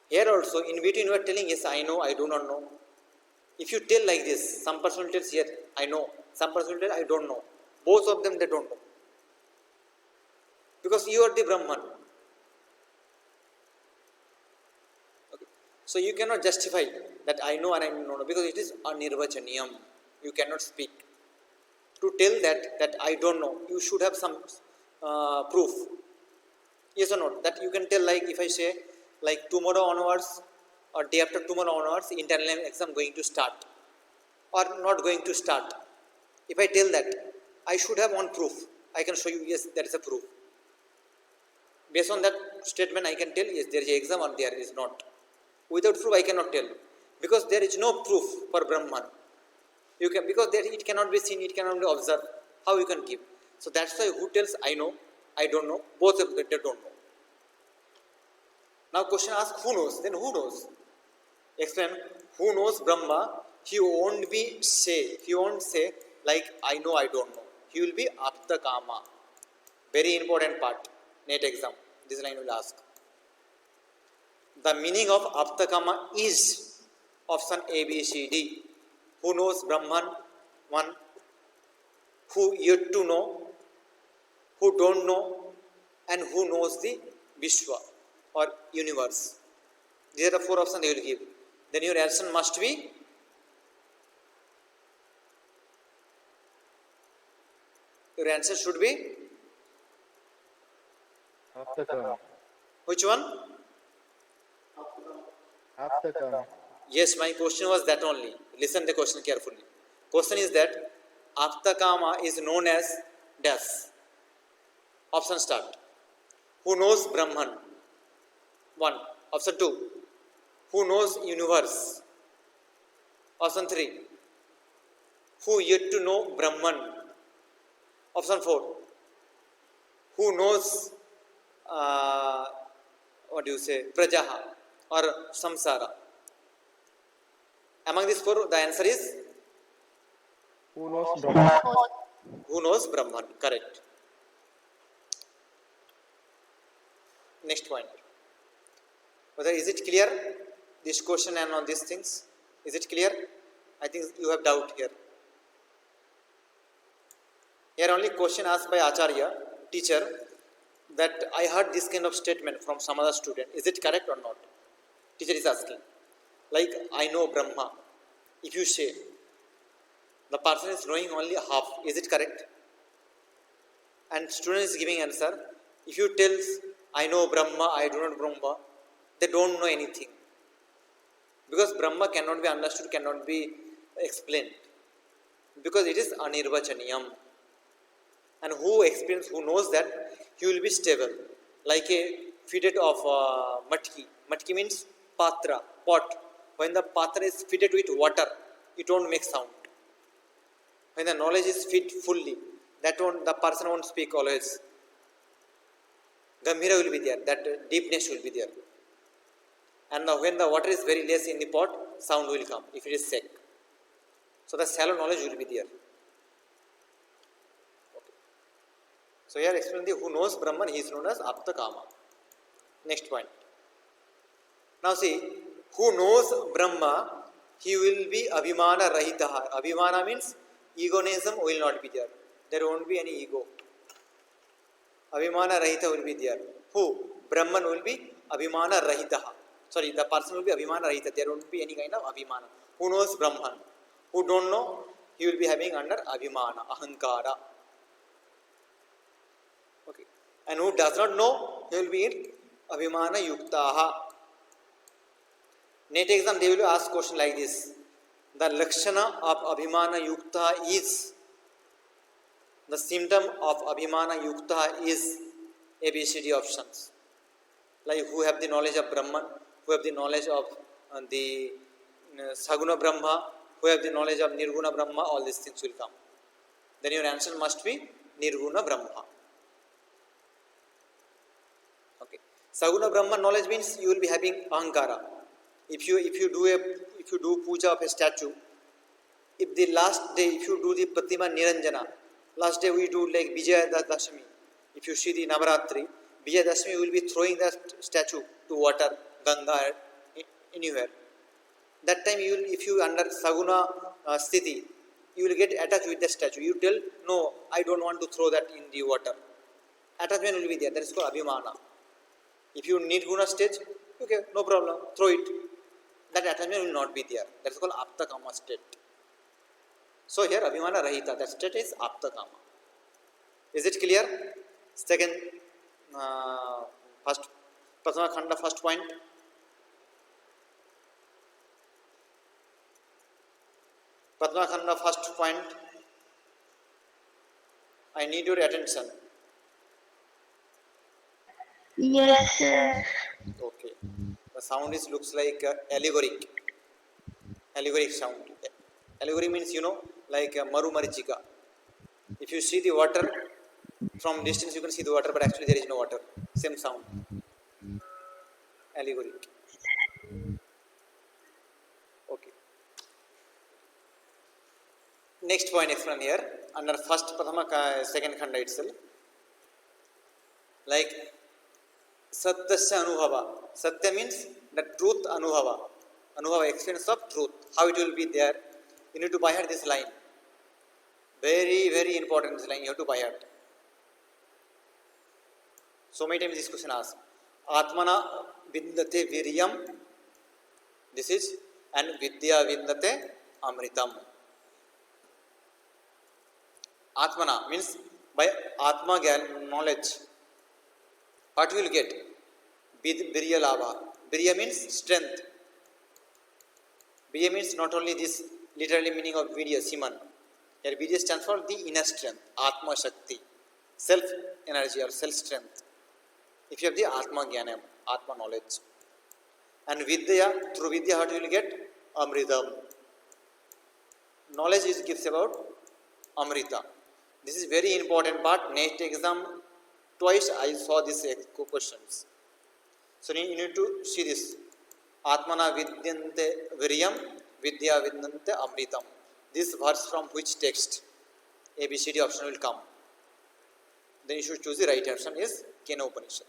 Here also, in between you are telling, yes, I know, I do not know. If you tell like this, some person tells here, I know, some person tells I don't know. Both of them they don't know. Because you are the Brahman. Okay. So you cannot justify that I know and I don't know because it is anirvachaniyam. You cannot speak. To tell that I don't know, you should have some proof. Yes or not? That you can tell, like if I say like tomorrow onwards or day after tomorrow onwards, internal exam going to start or not going to start. If I tell that, I should have one proof. I can show you, yes, there is a proof. Based on that statement, I can tell, yes, there is an exam or there is not. Without proof, I cannot tell. Because there is no proof for Brahman. You can, because there it cannot be seen, it cannot be observed. How you can give? So that's why who tells I know, I don't know, both of them they don't know. Now question asks who knows? Then who knows? Explain. Who knows Brahma? He won't say like I know, I don't know. He will be apta kama. Very important part. NET exam. This line will ask. The meaning of apta kama is option A, B, C, D. Who knows Brahman? One. Who yet to know? Who don't know? And who knows the Vishwa or universe? These are the four options they will give. Then your answer must be your answer should be Aptakam. which one? Aptakam. Yes, my question was that only. Listen the question carefully. Question is that Aptakama is known as dash. Option start. Who knows Brahman? 1. Option 2. Who knows universe? Option 3. Who yet to know Brahman? Option 4. Who knows Prajaha or Samsara? Among these four, the answer is Who knows Brahman? who knows Brahman. Correct. Next point. Whether is it clear? This question and all these things. Is it clear? I think you have doubt here. Here only question asked by Acharya, teacher, that I heard this kind of statement from some other student. Is it correct or not? Teacher is asking. Like, I know Brahma. If you say, the person is knowing only half. Is it correct? And student is giving answer. If you tell, I know Brahma, I do not Brahma, they don't know anything. Because Brahma cannot be understood, cannot be explained. Because it is anirvachaniyam. And who experience, who knows that, he will be stable. Like a fitted of matki. Matki means patra, pot. When the patra is fitted with water, it won't make sound. When the knowledge is fit fully, that won't, the person won't speak always. Gambhira will be there, that deepness will be there. And when the water is very less in the pot, sound will come if it is sick. So the shallow knowledge will be there. Okay. So here explain the who knows Brahman, he is known as Aptakama. Next point. Now see, who knows Brahma, he will be Abhimana Rahitaha. Abhimana means egoism will not be there. There won't be any ego. Abhimana Rahita will be there. Who? Brahman will be Abhimana Rahitaha. Sorry, the person will be Abhimana Rahita. There won't be any kind of Abhimana. Who knows Brahman? Who don't know? He will be having under Abhimana, Ahankara. Okay. And who does not know? He will be in Abhimana Yuktaha. NET exam, they will ask question like this. The Lakshana of Abhimana Yukta is, the symptom of Abhimana Yukta is ABCD options. Like who have the knowledge of Brahman, who have the knowledge of the Saguna Brahma, who have the knowledge of Nirguna Brahma, all these things will come. Then your answer must be Nirguna Brahma. Okay. Saguna Brahma knowledge means you will be having Ahankara. If you do puja of a statue, if the last day, if you do the Pratima Niranjana, last day we do like Vijaya Dashami. If you see the Navaratri, Vijaya Dashami will be throwing the statue to water, Ganga, anywhere. That time you will, if you under Saguna sthiti, you will get attached with the statue. You tell, no, I don't want to throw that in the water. Attachment will be there. That is called abhimana. If you need guna stage, okay, no problem, throw it. That attachment will not be there. That is called aptakama state. So here abhimana rahita, that state is aptakama. Is it clear? Second, first, Prathama Khanda, first point. Prathama Khanda, first point. I need your attention. Yes, sir. Okay. The sound is looks like allegoric. Allegoric sound. Allegory means, like maru marichika. If you see the water from distance, you can see the water, but actually there is no water. Same sound. Allegoric. Okay. Next point explain here under first Prathama second Khanda itself. Like Satyasya Anubhava. Satya means the truth Anubhava. Anubhava, experience of truth. How it will be there. You need to buy heart this line. Very, very important this line. You have to buy heart. So many times this question asked. Atmana vindate viryam. This is, and vidya vindate amritam. Atmana means by Atma knowledge. What you will get? Virya lava. Virya means strength. Virya means not only this literally meaning of Virya, Siman. Here Virya stands for the inner strength, Atma Shakti, self energy or self strength. If you have the Atma Jnanam, Atma knowledge. And Vidya, through Vidya, what you will get? Amritam. Knowledge is gives about Amrita. This is very important part. Next exam, twice I saw these questions. So you need to see this. Atmana vidyante viryam, vidya vidyante amritam. This verse from which text? ABCD option will come. Then you should choose the right option is Kena Upanishad.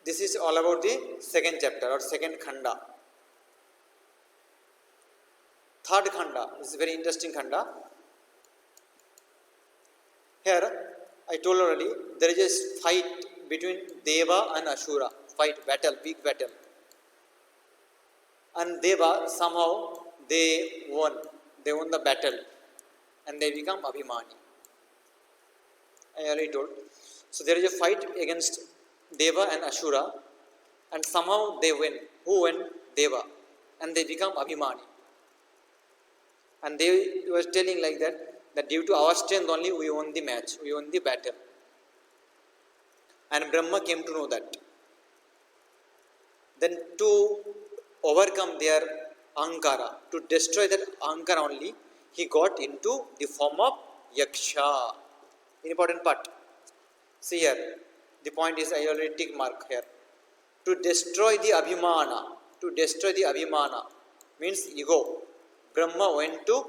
This is all about the second chapter or second khanda. Third khanda is a very interesting khanda. Here, I told already, there is a fight between Deva and Ashura. Fight, battle, big battle. And Deva, somehow, they won. They won the battle. And they become Abhimani. I already told. So there is a fight against Deva and Ashura. And somehow they win. Who win? Deva. And they become Abhimani. And they were telling like that due to our strength only we won the match, we won the battle. And Brahma came to know that. Then to overcome their ahankara, to destroy that ahankara only, he got into the form of Yaksha. Important part. See here, the point is I already tick mark here. To destroy the Abhimana means ego. Brahma went to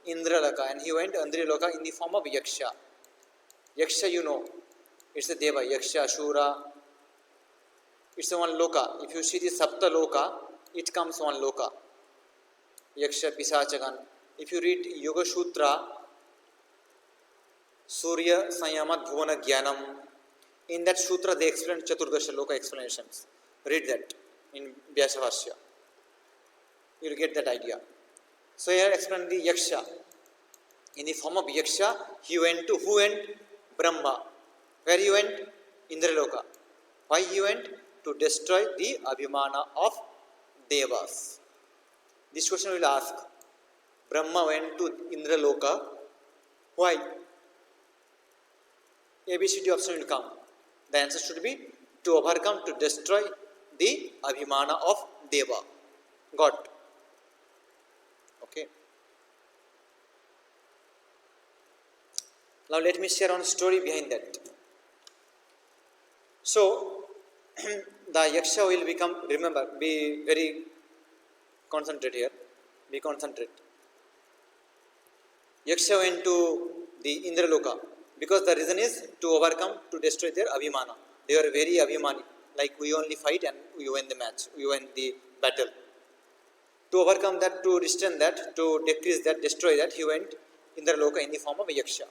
Indraloka and he went Andriloka in the form of Yaksha. Yaksha, it's a Deva, Yaksha, Ashura. It's a one Loka. If you see the Sapta Loka, it comes one Loka. Yaksha, Pisachagan. If you read Yoga Sutra, Surya Sanyamat Bhuvana Jnanam, in that sutra they explain Chaturdasha Loka explanations. Read that in Vyasavasya. You will get that idea. So here explain the Yaksha. In the form of Yaksha, he went to who went? Brahma. Where he went? Indraloka. Why he went? To destroy the Abhimana of Devas. This question will ask. Brahma went to Indraloka. Why? ABCD option will come. The answer should be to overcome, to destroy the Abhimana of Deva. Got? Okay. Now let me share one story behind that. So, the Yaksha will become, remember, be very concentrate here. Be concentrate. Yaksha went to the Indraloka because the reason is to overcome, to destroy their Abhimana. They were very Abhimani. like we only fight and we win the match, we win the battle. To overcome that, to restrain that, to decrease that, destroy that, he went Indraloka in the form of a Yaksha.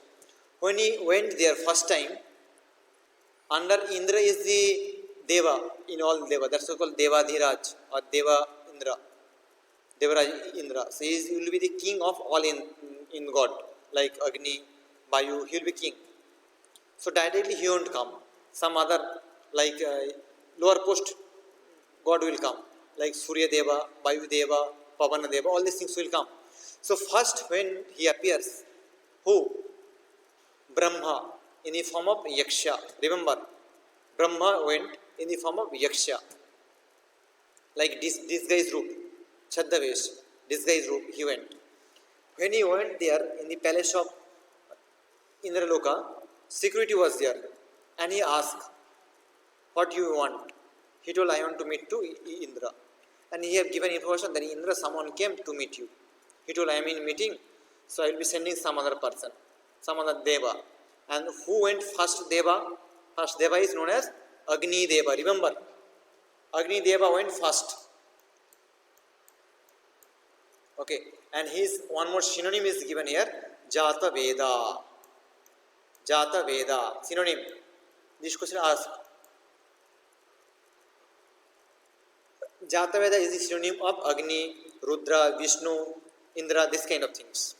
When he went there first time, under Indra is the Deva in all Deva. That's called Devadhiraj or Deva Indra. Devaraj Indra. So he will be the king of all in God. Like Agni, Vayu, he will be king. So directly he won't come. Some other like lower post God will come. Like Surya Deva, Vayu Deva, Pavana Deva, all these things will come. So first when he appears, who? Brahma in the form of Yaksha. Remember, Brahma went in the form of Yaksha. Like disguised roop, Chaddavesh, disguised roop, he went. When he went there in the palace of Indraloka, security was there. And he asked, what do you want? He told, I want to meet to Indra. And he have given information that Indra, someone came to meet you. He told, I am in meeting, so I will be sending some other person, some other Deva. And who went first Deva? First Deva is known as Agni Deva. Remember, Agni Deva went first. Okay, and his one more synonym is given here, Jata Veda. Jata Veda, synonym. This question asked. Jata Veda is the synonym of Agni, Rudra, Vishnu, Indra, this kind of things.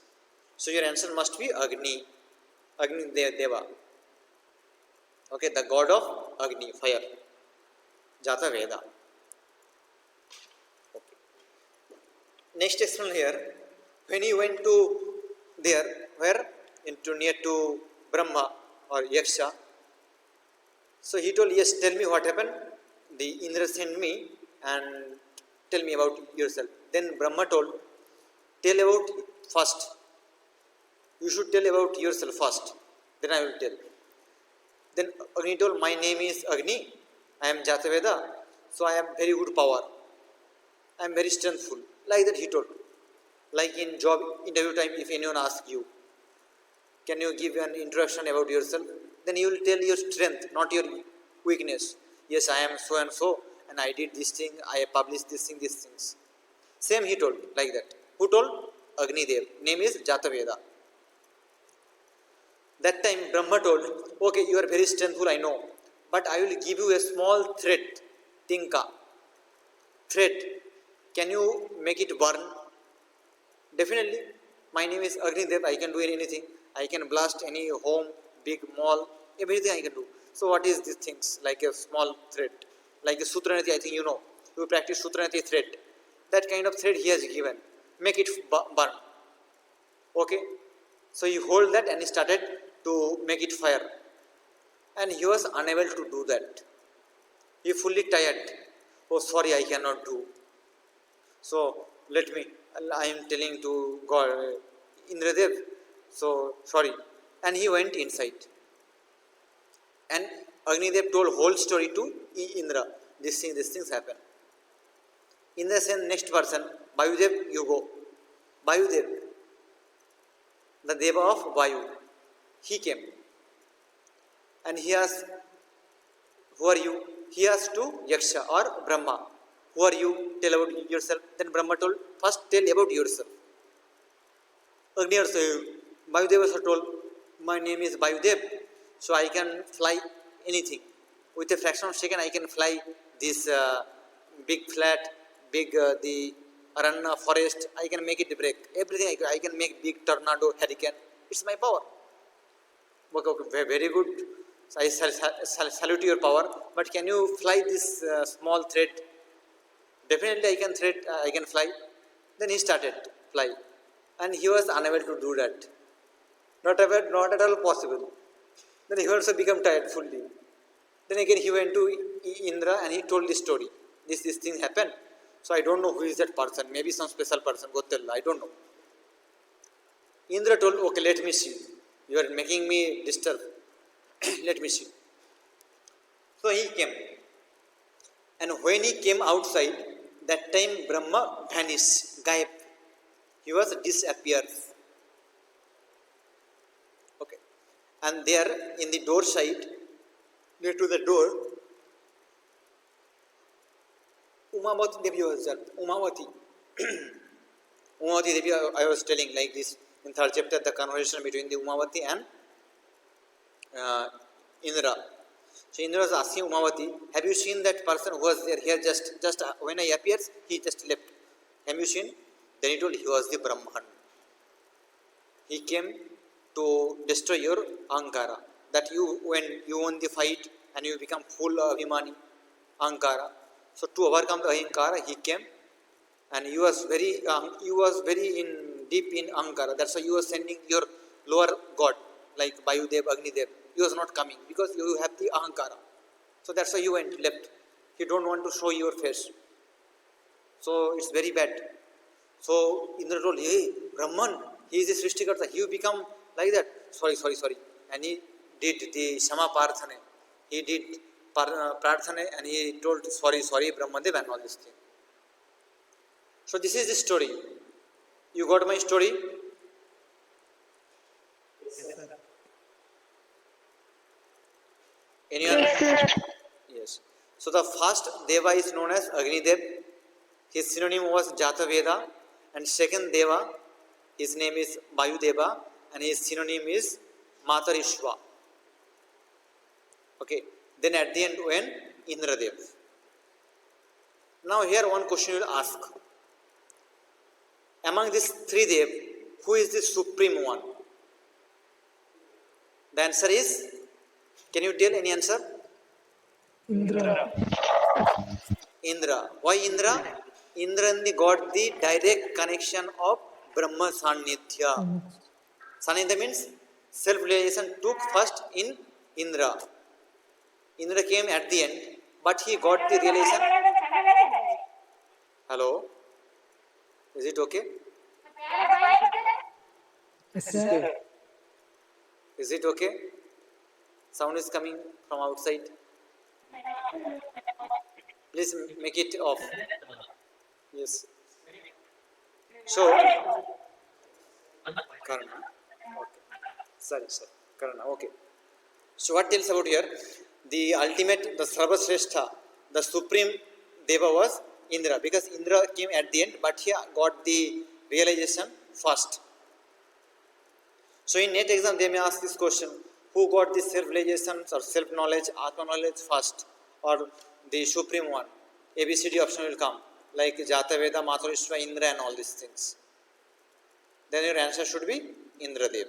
So your answer must be Agni, Agni Deva. Okay, the god of Agni, fire. Jata Veda. Okay. Next example here, when he went to there, where? Into near to Brahma or Yaksha. So he told, yes, tell me what happened. The Indra sent me and tell me about yourself. Then Brahma told, tell about first. You should tell about yourself first. Then I will tell. Then Agni told, my name is Agni. I am Jataveda. So I have very good power. I am very strengthful. Like that he told. Like in job interview time, if anyone asks you, can you give an introduction about yourself? Then you will tell your strength, not your weakness. Yes, I am so and so, and I did this thing, I published this thing, these things. Same he told, like that. Who told? Agni Dev. Name is Jataveda. That time Brahma told, okay, you are very strengthful, I know, but I will give you a small thread, tinka. Thread. Can you make it burn? Definitely. My name is Agni Dev, I can do anything. I can blast any home, big mall, everything I can do. So what is these things? Like a small thread. Like the Sutranati, I think you know. You practice Sutranati thread. That kind of thread he has given. Make it burn. Okay. So he hold that and he started to make it fire. And he was unable to do that. He fully tired. Oh, sorry, I cannot do. So let me, I am telling to God, Indradev, so sorry. And he went inside. And Agnidev told whole story to Indra. These things happen. Indra said, next person, Vayudev, you go. Vayudev, the Deva of Vayu, he came. And he asked, who are you? He asked to Yaksha or Brahma, who are you? Tell about yourself. Then Brahma told, first tell about yourself. Agni also, Vayudev also told, my name is Vayudev, so I can fly anything. With a fraction of a second, I can fly this big flat, big the Aranya forest. I can make it break. Everything I can make big tornado, hurricane. It's my power. Okay, very good. So I salute your power. But can you fly this small thread? Definitely I can fly. Then he started fly. And he was unable to do that. Not at all possible. Then he also became tired fully. Then again he went to Indra and he told this story. This thing happened. So I don't know who is that person. Maybe some special person. Go tell. I don't know. Indra told, okay, let me see. You are making me disturb. Let me see. So he came. And when he came outside, that time Brahma vanished. Gaib. He was disappeared. Okay. And there in the door side, near to the door, Umavati Devi herself. Umavati. Umavati Devi, I was telling like this in third chapter, the conversation between the Umavati and Indra. So Indra was asking Umavati, have you seen that person who was there here just when I appears, he just left. Have you seen? Then he told he was the Brahman. He came to destroy your Ankara. That you, when you won the fight and you become full Abhimani, Ankara. So to overcome the Ankara, he came and he was very in deep in Ankara. That's why you were sending your lower god like Vayudev, Agnidev. He was not coming because you have the Ankara. So that's why you went left. He don't want to show your face. So it's very bad. So Indra told, hey, Brahman, he is a Srishtikarta. He will become like that. Sorry. And he did the Shama Parthane. He did Prarthane and he told, sorry, Brahmadev and all this thing. So this is the story. You got my story? Anyone? Yes, sir. Yes. So the first Deva is known as Agnidev. His synonym was Jataveda. And second Deva, his name is Vayudeva. And his synonym is Matarishva. Okay. Then at the end when Indradev. Now here one question will ask. Among these three Dev, who is the supreme one? The answer is, can you tell any answer? Indra. Indra. Why Indra? Indra got the direct connection of Brahma Sanidhya. Sanidhya means self-realization took first in Indra. Indra came at the end, but he got the realization. Hello? Is it okay? Yes, sir. Is it okay? Sound is coming from outside. Please make it off. Yes. So, Karna. Okay. Sorry. Karna. Okay. So what tells about here? The ultimate, the Sarvasreshta, the supreme Deva was Indra, because Indra came at the end, but he got the realization first. So in NET exam, they may ask this question: who got the self-realization or self-knowledge, Atma-knowledge first, or the supreme one? ABCD option will come, like Jataveda, Matarishva, Indra and all these things. Then your answer should be Indradev.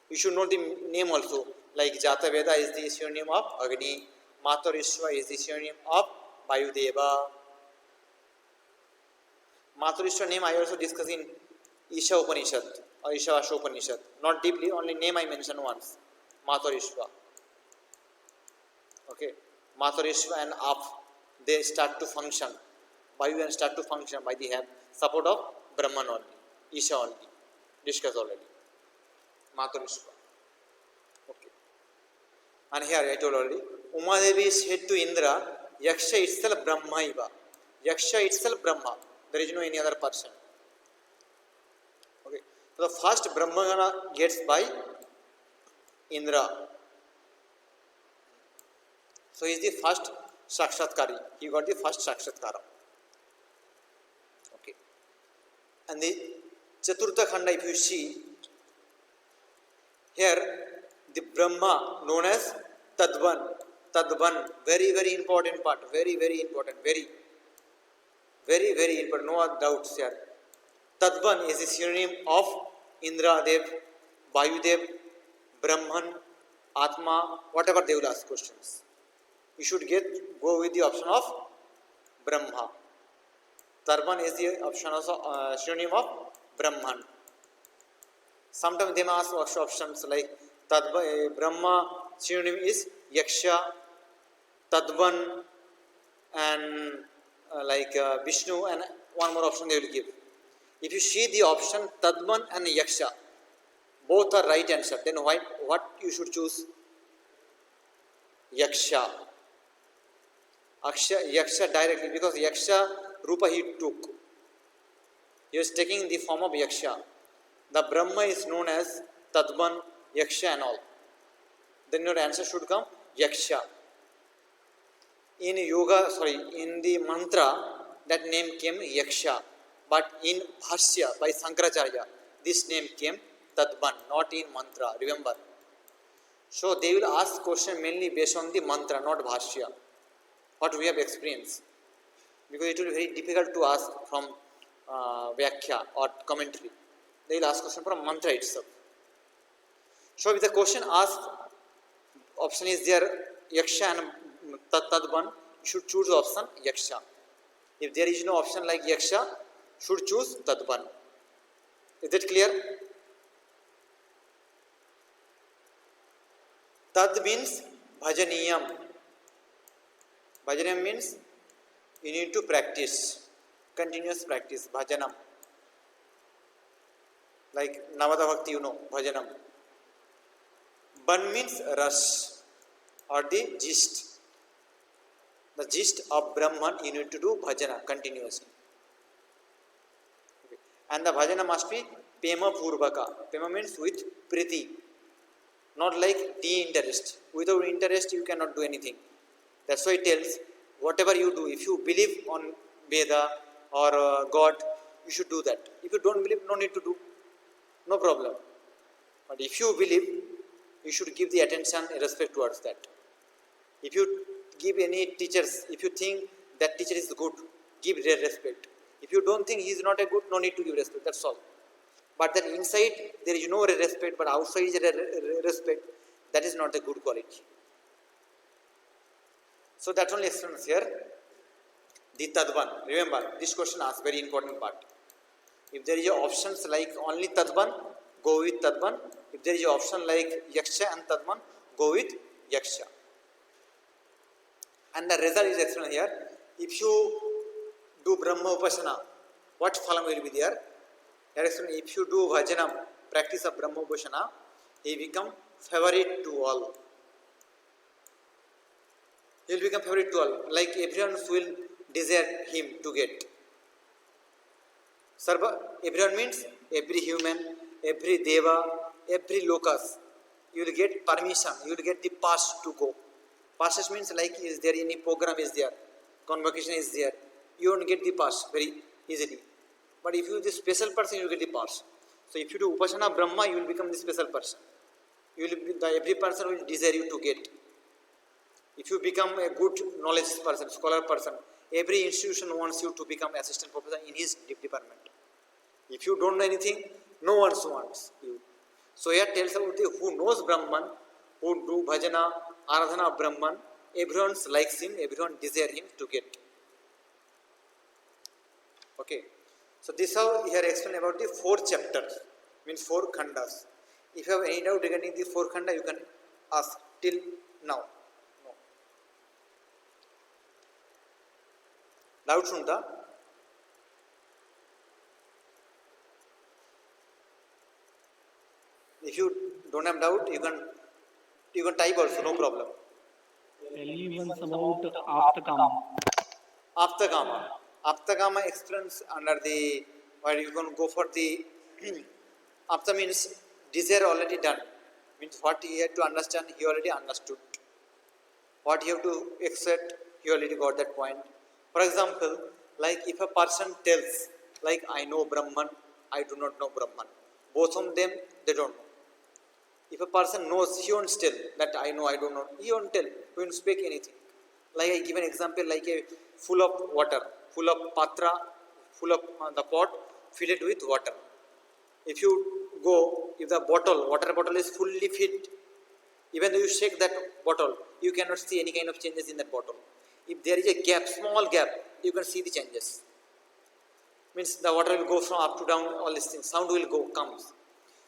You should know the name also, like Jataveda is the synonym of Agni, Matarishva is the synonym of Vayudeva. Matarishwa name I also discussed in Isha Upanishad or Ishavasya Upanishad. Not deeply, only name I mentioned once. Matarishwa. Okay. Matarishwa and Ap, they start to function. Vayu and start to function by the help, support of Brahman only. Isha only. Discussed already. Matarishwa. Okay. And here I told already, Umadevi said to Indra, Yaksha itself Brahma iva. Yaksha itself Brahma. There is no any other person. Okay. So the first Brahmagana gets by Indra. So he is the first Sakshatkari. He got the first Sakshatkara. Okay. And the Chaturtha Khanda, if you see, here the Brahma known as Tadvan. Tadvan, very important part. Very important. Very important. No doubts here. Tadvan is the synonym of Indradev, Vayudev, Brahman, Atma, whatever they will ask questions. You should go with the option of Brahma. Tadvan is the option of synonym of Brahman. Sometimes they may ask options like Brahma synonym is Yaksha, Tadvan, and Vishnu, and one more option they will give. If you see the option Tadvan and Yaksha, both are right answer, then what you should choose? Yaksha. Yaksha directly, because Yaksha Rupa he took. He was taking the form of Yaksha. The Brahma is known as Tadvan, Yaksha and all. Then your answer should come Yaksha. in yoga, sorry, in the mantra, that name came Yaksha. But in Bhashya by Sankaracharya, this name came Tadban, not in mantra. Remember. So they will ask question mainly based on the mantra, not Bhashya. What we have experienced. Because it will be very difficult to ask from Vyakhya or commentary. They will ask question from mantra itself. So if the question asked, option is there Yaksha and Tadban, you should choose option Yaksha. If there is no option like Yaksha, should choose Tadban. Is that clear? Tad means bhajaniyam. Bhajaniyam means you need to practice, continuous practice, bhajanam. Like Navada Bhakti, bhajanam. Ban means ras or the gist. The gist of Brahman you need to do bhajana continuously. Okay. And the bhajana must be pema purvaka. Pema means with priti. Not like de-interest. Without interest you cannot do anything. That's why it tells, whatever you do, if you believe on Veda or God, you should do that. If you don't believe, no need to do. No problem. But if you believe, you should give the attention and respect towards that. If you give any teachers, if you think that teacher is good, give their respect. If you don't think he is not a good, no need to give respect. That's all. But that inside there is no respect, but outside is respect. That is not a good quality. So that only explains here the Tadban. Remember, this question asks very important part. If there is options like only Tadban, go with Tadban. If there is option like Yaksha and Tadban, go with Yaksha. And the result is explained here. If you do Brahma Upasana, what phalam will be there? Here explained, if you do Bhajanam, practice of Brahma Upasana, he become favorite to all. He will become favorite to all. Like everyone will desire him to get. Sarva, everyone means every human, every deva, every locus. You will get permission, you will get the pass to go. Passes means like is there any program is there, convocation is there. You won't get the pass very easily. But if you are the special person, you will get the pass. So if you do Upasana Brahma, you will become the special person. You will be, every person will desire you to get. If you become a good knowledge person, scholar person, every institution wants you to become assistant professor in his department. If you don't know anything, no one wants you. So here tells about the who knows Brahman, who do bhajana, aradhana of Brahman, everyone likes him, everyone desire him to get. Okay. So this is how here explain about the 4 chapters, means 4 khandas. If you have any doubt regarding the 4 khanda, you can ask till now. No. Doubts unta? If you don't have doubt, you can type also, no problem. Tell me once about Aptakama. Aptakama. Aptakama explains under the, where you can go for the Apta means desire already done. Means what he had to understand, he already understood. What he have to accept, he already got that point. For example, like if a person tells, like I know Brahman, I do not know Brahman. Both of them, they don't know. If a person knows, he won't tell that I know, I don't know. He won't tell, he won't speak anything. Like I give an example, like a full of water, full of patra, full of the pot, fill it with water. If you go, if the bottle, water bottle is fully filled, even though you shake that bottle, you cannot see any kind of changes in that bottle. If there is a gap, small gap, you can see the changes. Means the water will go from up to down, all these things, sound will go, comes.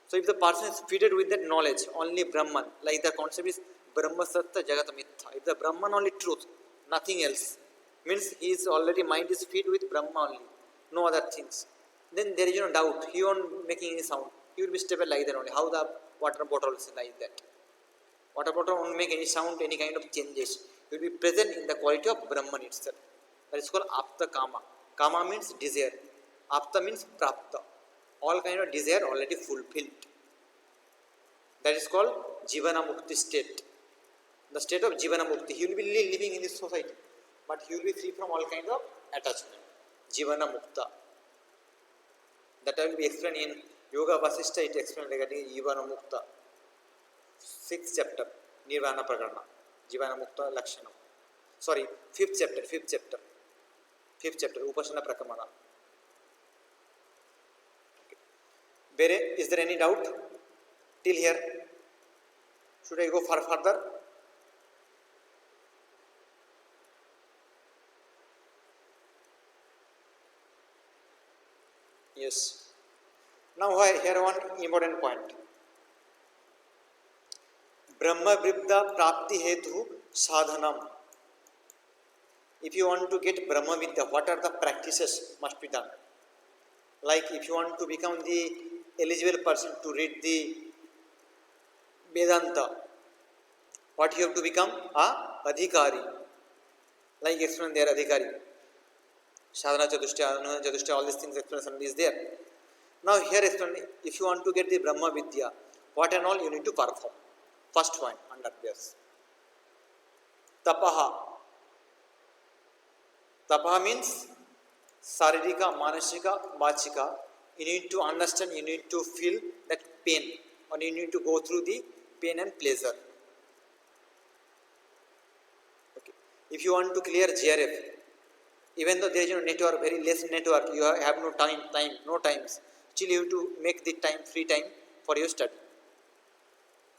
So if the person is fitted with that knowledge, only Brahman, like the concept is Brahma Sattva Jagat Mithya. If the Brahman only truth, nothing else, means his already mind is fit with Brahma only, no other things. Then there is no doubt, he won't making any sound. He will be stable like that only. How the water bottle is like that. Water bottle won't make any sound, any kind of changes. He will be present in the quality of Brahman itself. That is called Apta Kama. Kama means desire. Apta means Prapta. All kind of desire already fulfilled. That is called Jivana Mukti state. The state of Jivana Mukti. He will be living in this society. but he will be free from all kind of attachment. Jivana Mukta. That will be explained in Yoga Vasishta. It explained regarding Jivana Mukta. 6th chapter, Nirvana Prakarana. Jivana Mukta Lakshana. Sorry, 5th chapter, Upasana Prakamana. Bere, is there any doubt till here? Should I go further? Yes. Now here one important point. Brahma Vidya Prapti Hetu Sadhanam. If you want to get Brahma Vidya, what are the practices must be done? Like if you want to become the eligible person to read the Vedanta, what you have to become? A Adhikari. Like explain there, Adhikari. Sadhana Chatushtaya, Anuna Chatushtaya, all these things explanation is there. Now here explain, if you want to get the Brahma Vidya, what and all you need to perform. First point under this. Tapaha. Tapaha means Saririka, Manasika, Vachika. You need to understand, you need to feel that pain, or you need to go through the pain and pleasure. Okay. If you want to clear GRF, even though there is no network, very less network, you have no times, still you have to make the time, free time for your study.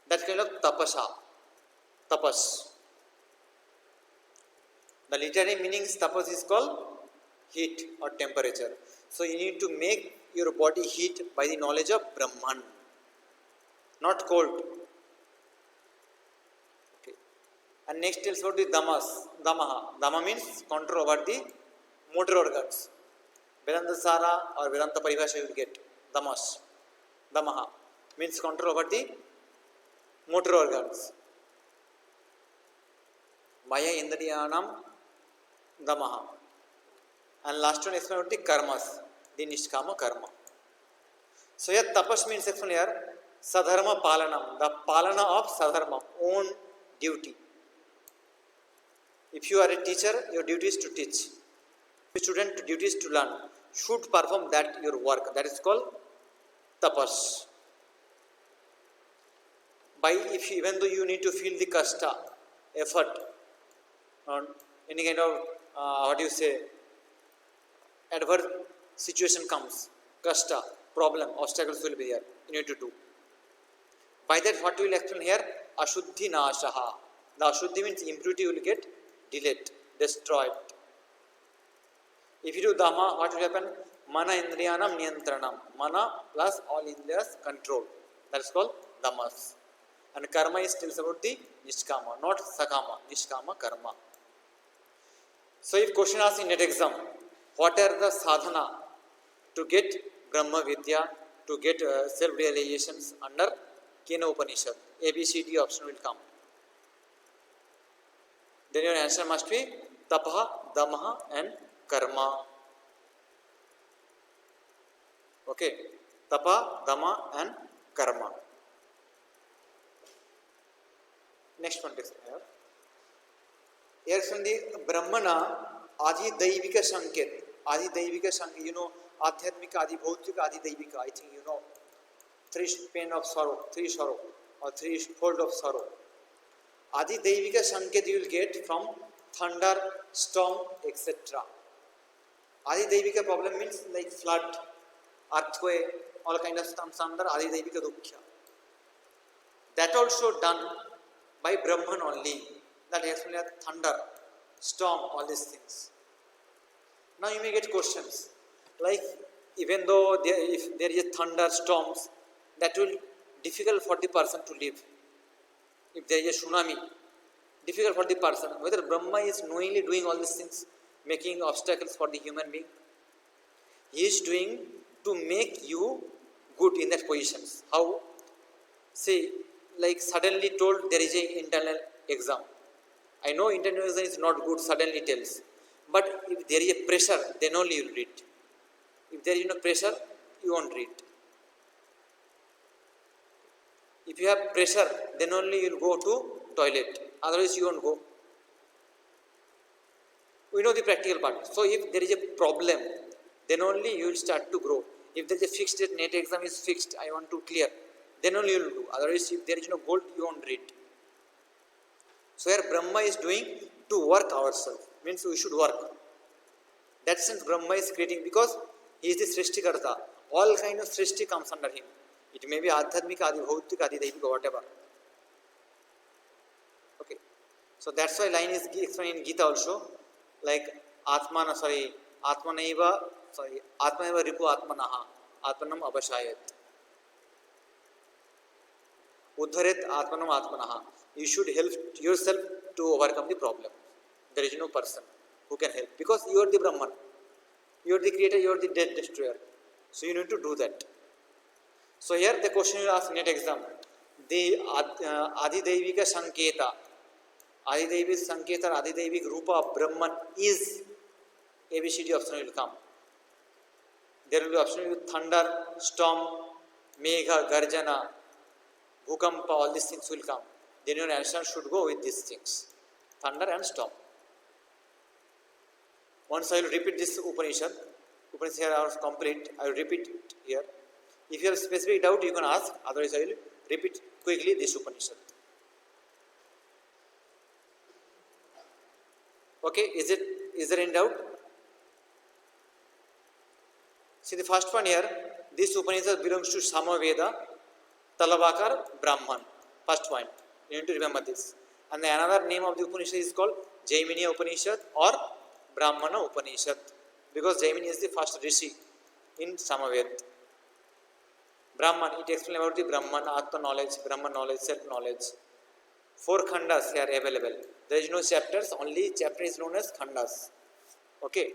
That's kind of tapas. The literary meanings tapas is called heat or temperature. So you need to make your body heat by the knowledge of Brahman, not cold. Okay. And next tells about the Damaha. Dama means control over the motor organs. Vedanta Sara or Vedanta Paribhasha you will get. Damaha means control over the motor organs. Maya Indriyanam Damaha. And last one explain about the karmas, the Nishkama karma. So here tapas means explain here Sadharma Palanam, the Palana of Sadharma, own duty. If you are a teacher, your duty is to teach. If student, duty is to learn. Should perform that your work. That is called tapas. Even though you need to feel the kasta, effort, or any kind of adverse situation comes, kasta, problem, obstacles will be there. You need to do. By that, what we will explain here? Ashuddhi nashaha. The ashuddhi means impurity will get delayed, destroyed. If you do dhamma, what will happen? Mana indriyanam niyantranam. Mana plus all indriyas control. That is called dhammas. And karma is tells about the nishkama, not sakama, nishkama karma. So if question asked in net exam, what are the sadhana to get Brahma Vidya, to get self-realizations under Kena Upanishad? ABCD option will come. Then your answer must be Tapaha, Damaha and Karma. Okay. Tapa, Dama and Karma. Next one is here. Here from the Brahmana Adi Daivika Sanket. Adi Daivika Sanket, you know, Adhyatmika, Adi Bhautika, Adi Daivika. I think you know, three pain of sorrow, three sorrow, or threefold of sorrow. Adi Daivika Sanket you will get from thunder, storm, etc. Adi Daivika problem means like flood, earthquake, all kind of storms under Adi Daivika Dukhya. That also done by Brahman only. That explains thunder, storm, all these things. Now you may get questions like, even though if there is thunder, storms, that will difficult for the person to live. If there is a tsunami, difficult for the person. Whether Brahma is knowingly doing all these things, making obstacles for the human being, he is doing to make you good in that positions. How? Say, like suddenly told there is an internal exam. I know internal exam is not good, suddenly tells. But if there is a pressure, then only you will read. If there is no pressure, you won't read. If you have pressure, then only you will go to toilet. Otherwise, you won't go. we know the practical part. So if there is a problem, then only you will start to grow. If there is a fixed date, NET exam is fixed, I want to clear, then only you will do. Otherwise, if there is no goal, you won't read. So here Brahma is doing to work ourselves, means we should work. That sense Brahma is creating, because he is the Srishtikarta. All kind of Srishti comes under him. It may be Adhyatmika, Adi Bhautika, Adi Daivika, whatever. Okay. So that's why line is explained in Gita also, like Atmanaiva Ripu Atmanaha, Atmanam Abhashayat. Uddharet Atmanam Atmanaha. You should help yourself to overcome the problem. There is no person who can help, because you are the Brahman. You are the creator, you are the death destroyer. So you need to do that. So here the question you ask NET exam, the Adidevika Sanketa, Adidevik Sanketa or Adidevik Rupa of Brahman is ABCD option will come. There will be option with thunder, storm, megha, garjana, bhukampa, all these things will come. Then your answer should go with these things, thunder and storm. Once I will repeat this Upanishad here are complete, I will repeat it here. If you have specific doubt, you can ask, otherwise I will repeat quickly this Upanishad. Okay, is there any doubt? See the first one here, this Upanishad belongs to Samaveda, Talavakar, Brahman. First point, you need to remember this. And the another name of the Upanishad is called Jaimini Upanishad or Brahmana Upanishad, because Jaimini is the first Rishi in Samaved. Brahman, it explains about the Brahman, Atma knowledge, Brahman knowledge, self knowledge. 4 khandas here available. There is no chapters, only chapter is known as khandas. Okay.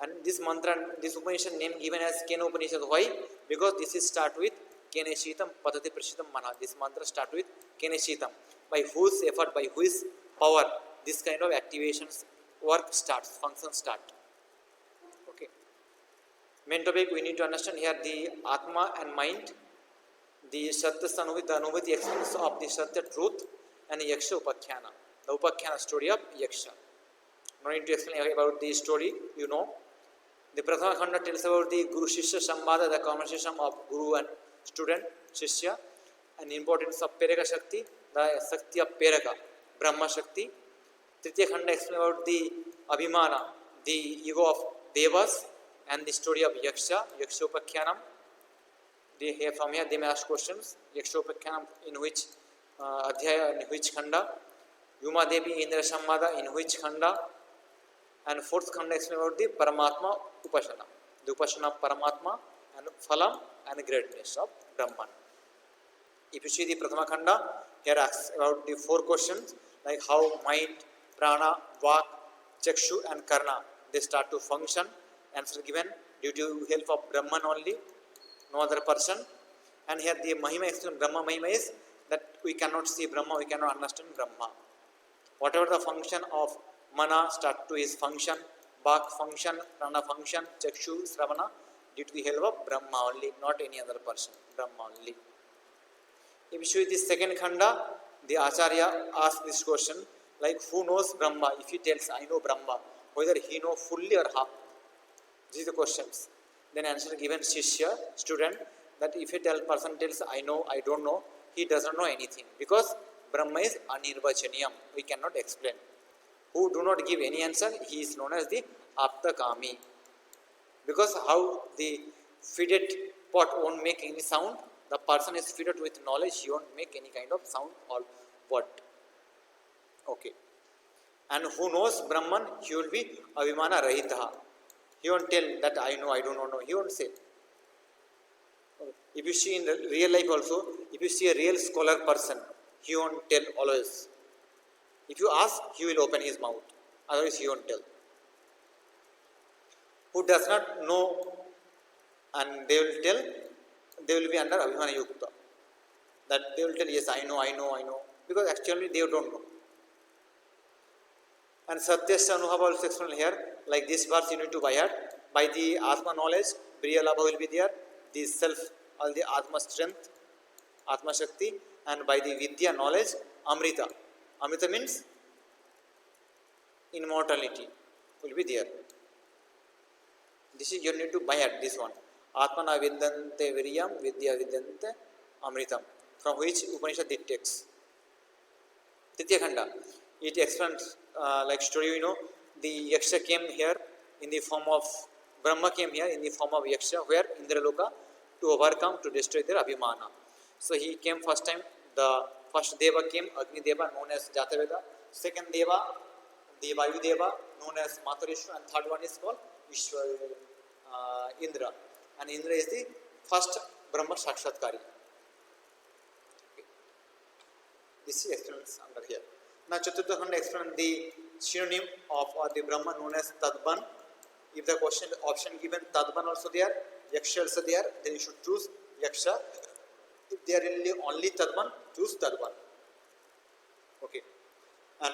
And this mantra, this Upanishad name given as Kena Upanishad. Why? Because this is start with Kene Shitam Padati Prashitam Mana. This mantra start with Kene Shitam. By whose effort, by whose power, this kind of activations, work starts, function start. Okay. Main topic we need to understand here the Atma and mind, the Satya Sanubhiti, the Anubhiti experience of the Satya truth, and the Yaksha Upakhyana, the Upakhyana story of Yaksha. No need to explain about the story, you know. The Prathama Khanda tells about the Guru Shishya Sambhada, the conversation of Guru and student, Shishya, and the importance of Peraka Shakti, the Shakti of Peraka, Brahma Shakti. Tritiya Khanda explains about the Abhimana, the ego of Devas, and the story of Yaksha, Yakshopakyanam. From here they may ask questions. Yakshopakyanam in which Adhyaya, in which Khanda? Yuma Devi Indra Sambhada in which Khanda? And 4th Khanda explains about the Paramatma Upasana, the Upasana of Paramatma and Phalam and greatness of Brahman. If you see the Prathama Khanda, here asks about the 4 questions, like how mind, prana, vak, chakshu and karna, they start to function. Answer given due to help of Brahman only, no other person. And here the Mahima explains, Brahma Mahima is that we cannot see Brahma, we cannot understand Brahma. Whatever the function of Mana start to his function, Vak function, Prana function, Chakshu, Sravana, due to the help of Brahma only, not any other person, Brahma only. If you see this 2nd Khanda, the Acharya asks this question, like who knows Brahma? If he tells, I know Brahma, whether he know fully or half. These are the questions. Then answer given Shishya, student, that if a person tells, I know, I don't know, he does not know anything, because Brahma is anirvachaniyam, we cannot explain. Who do not give any answer, he is known as the Aptakami. Because how the feeded pot won't make any sound, the person is fed with knowledge, he won't make any kind of sound or word. Okay. And who knows Brahman, he will be Avimana Rahitaha. He won't tell that I know, I do not know. He won't say. If you see in real life also, if you see a real scholar person, he won't tell always. If you ask, he will open his mouth. Otherwise, he won't tell. Who does not know and they will tell, they will be under Abhimana Yukta. That they will tell, yes, I know, I know, I know. Because actually they don't know. And Satyasya Anubhava also explained here, like this verse you need to by heart. By the Atma knowledge, Briya Labha will be there, the self, all the Atma strength, Atma Shakti, and by the Vidya knowledge, Amrita. Amrita means immortality, will be there. This is you need to buy at this one. Atmana Vidante Viryam Vidya Vidyante Amritam. From which Upanishad it takes. Titya Khanda. It explains like story, you know, the Yaksha came here in the form of Brahma came here in the form of Yaksha, where Indraloka to overcome, to destroy their Abhimana. So he came first time, the first Deva came, Agni Deva, known as Jataveda. Second Deva, the Vayu Deva, known as Matarishwa, and third one is called Indra. And Indra is the first Brahma Sakshatkari. This is explains under here. Now Chaturtha Khanda explains the synonym of or the Brahma known as Tadban. If the question option given Tadban also there, Yaksha also there, then you should choose Yaksha. If there is only Tadban, choose Tadban. Okay. And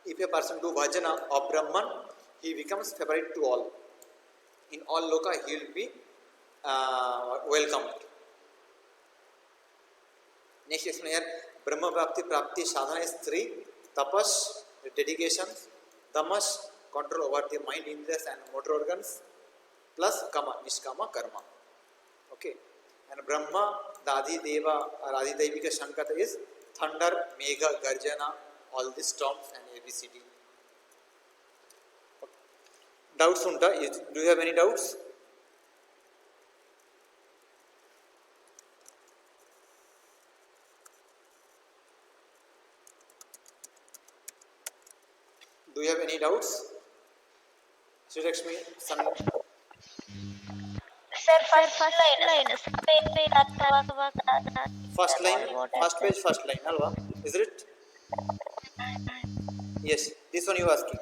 if a person do bhajana of Brahman, he becomes favorite to all. In all loka, he will be welcomed. Next explanation here, Brahma Prapti sadhana is 3. Tapas, dedication. Tamas, control over the mind, interests and motor organs. Plus Kama, Nishkama, Karma. Okay. And Brahma, the Adi Deva or Adi Devika Shankata is thunder, Megha, Garjana, all these storms and ABCD. Okay. Doubts unta? Do you have any doubts? Do you have any doubts? Sri Lakshmi, San. Sir, first line. First line, first page, first line, alva? Is it? Yes, this one you asking.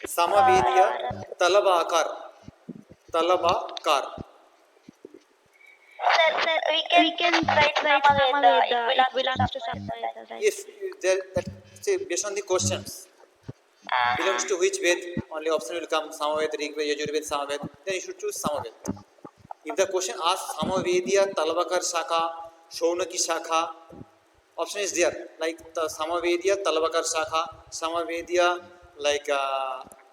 Samavedya Talabakar. Talabakar. Sir, we can write Samaveda. It belongs to Samaveda, right? If there, that say based on the questions, belongs to which Ved, only option will come Samaved, Rigved, Yajurved, Samaved, then you should choose Samaved. If the question asks Samavedya Talabakar Shakha, Shaunaki Shakha, option is there, like the Samavedya Talabakar Shakha, Samavedya like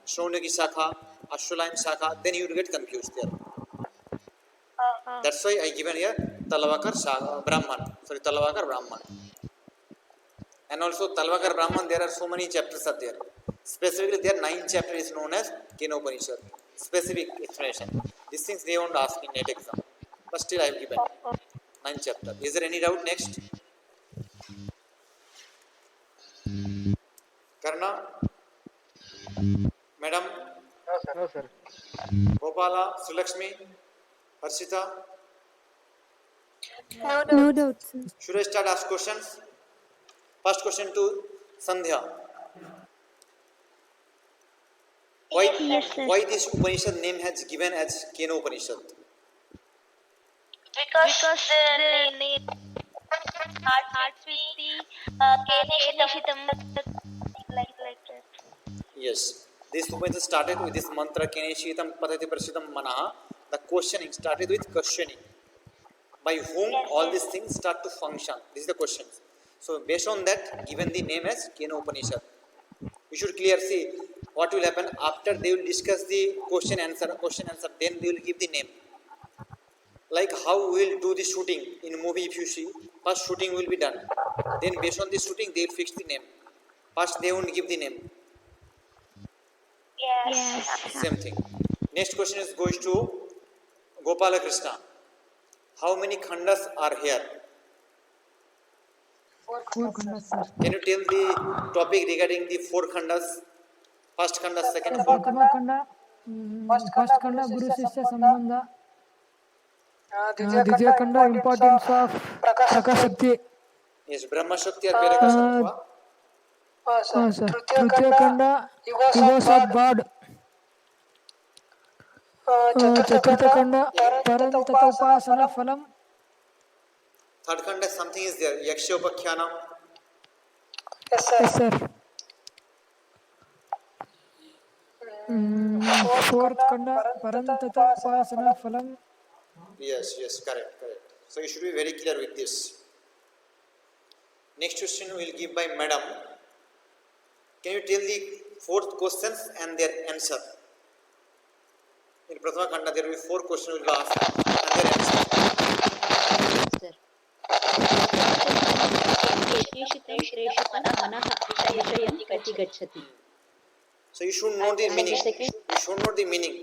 Shaunaki Shakha, Ashwalayan Shakha, then you will get confused there. That's why I given here Talabakar Shakha, Brahman. Sorry, Talabakar Brahman. And also Talabakar Brahman, there are so many chapters are there. Specifically, there 9 chapters is known as Kena Upanishad. Specific explanation. These things they won't ask in NET exam. But still I have given 9 chapters. Is there any doubt next? Karna? Madam? No, sir. Gopala? Sulakshmi? Harshita? No doubt, sir. Should I start ask questions? First question to Sandhya. Yes, sir. Why this Upanishad name has given as Kena Upanishad? Because the name starts with the Keneshitam, like that. Yes. This Upanishad started with this mantra Keneshitam Patati Prasitam Manaha. The questioning started with questioning. By whom all these things start to function? This is the question. So based on that, given the name as Kena Upanishad. You should clear see what will happen after they will discuss the question answer, then they will give the name. Like how we will do the shooting in movie if you see, first shooting will be done. Then based on the shooting, they will fix the name. First they won't give the name. Yes. Same thing. Next question is goes to Gopala Krishna. How many khandas are here? 4 khandas, sir. Can you tell the topic regarding the 4 khandas? First khanda, second khanda. Pratama khanda, first khanda Guru Shishya Sambandha, Dvitiya khanda importance of Prakashakti. Yes, Brahma Shakti or Perakashattva. Sir. Tritiya khanda Egos of God. Chaturtha khanda Parantata Upasana Phalam. Third khanda something is there. Yaksha Upakhyanam. Yes, sir. Fourth khanda Parantata Upasana Phalam. Yes, correct. So you should be very clear with this. Next question will give by Madam. Can you tell the 4 questions and their answer. In Prathama Khanda, there will be 4 questions will be asked and their answer. Sir. केनेषितं प्रेषितं मनः विषयं प्रति गच्छति. So you should know the meaning. second? You should know the meaning.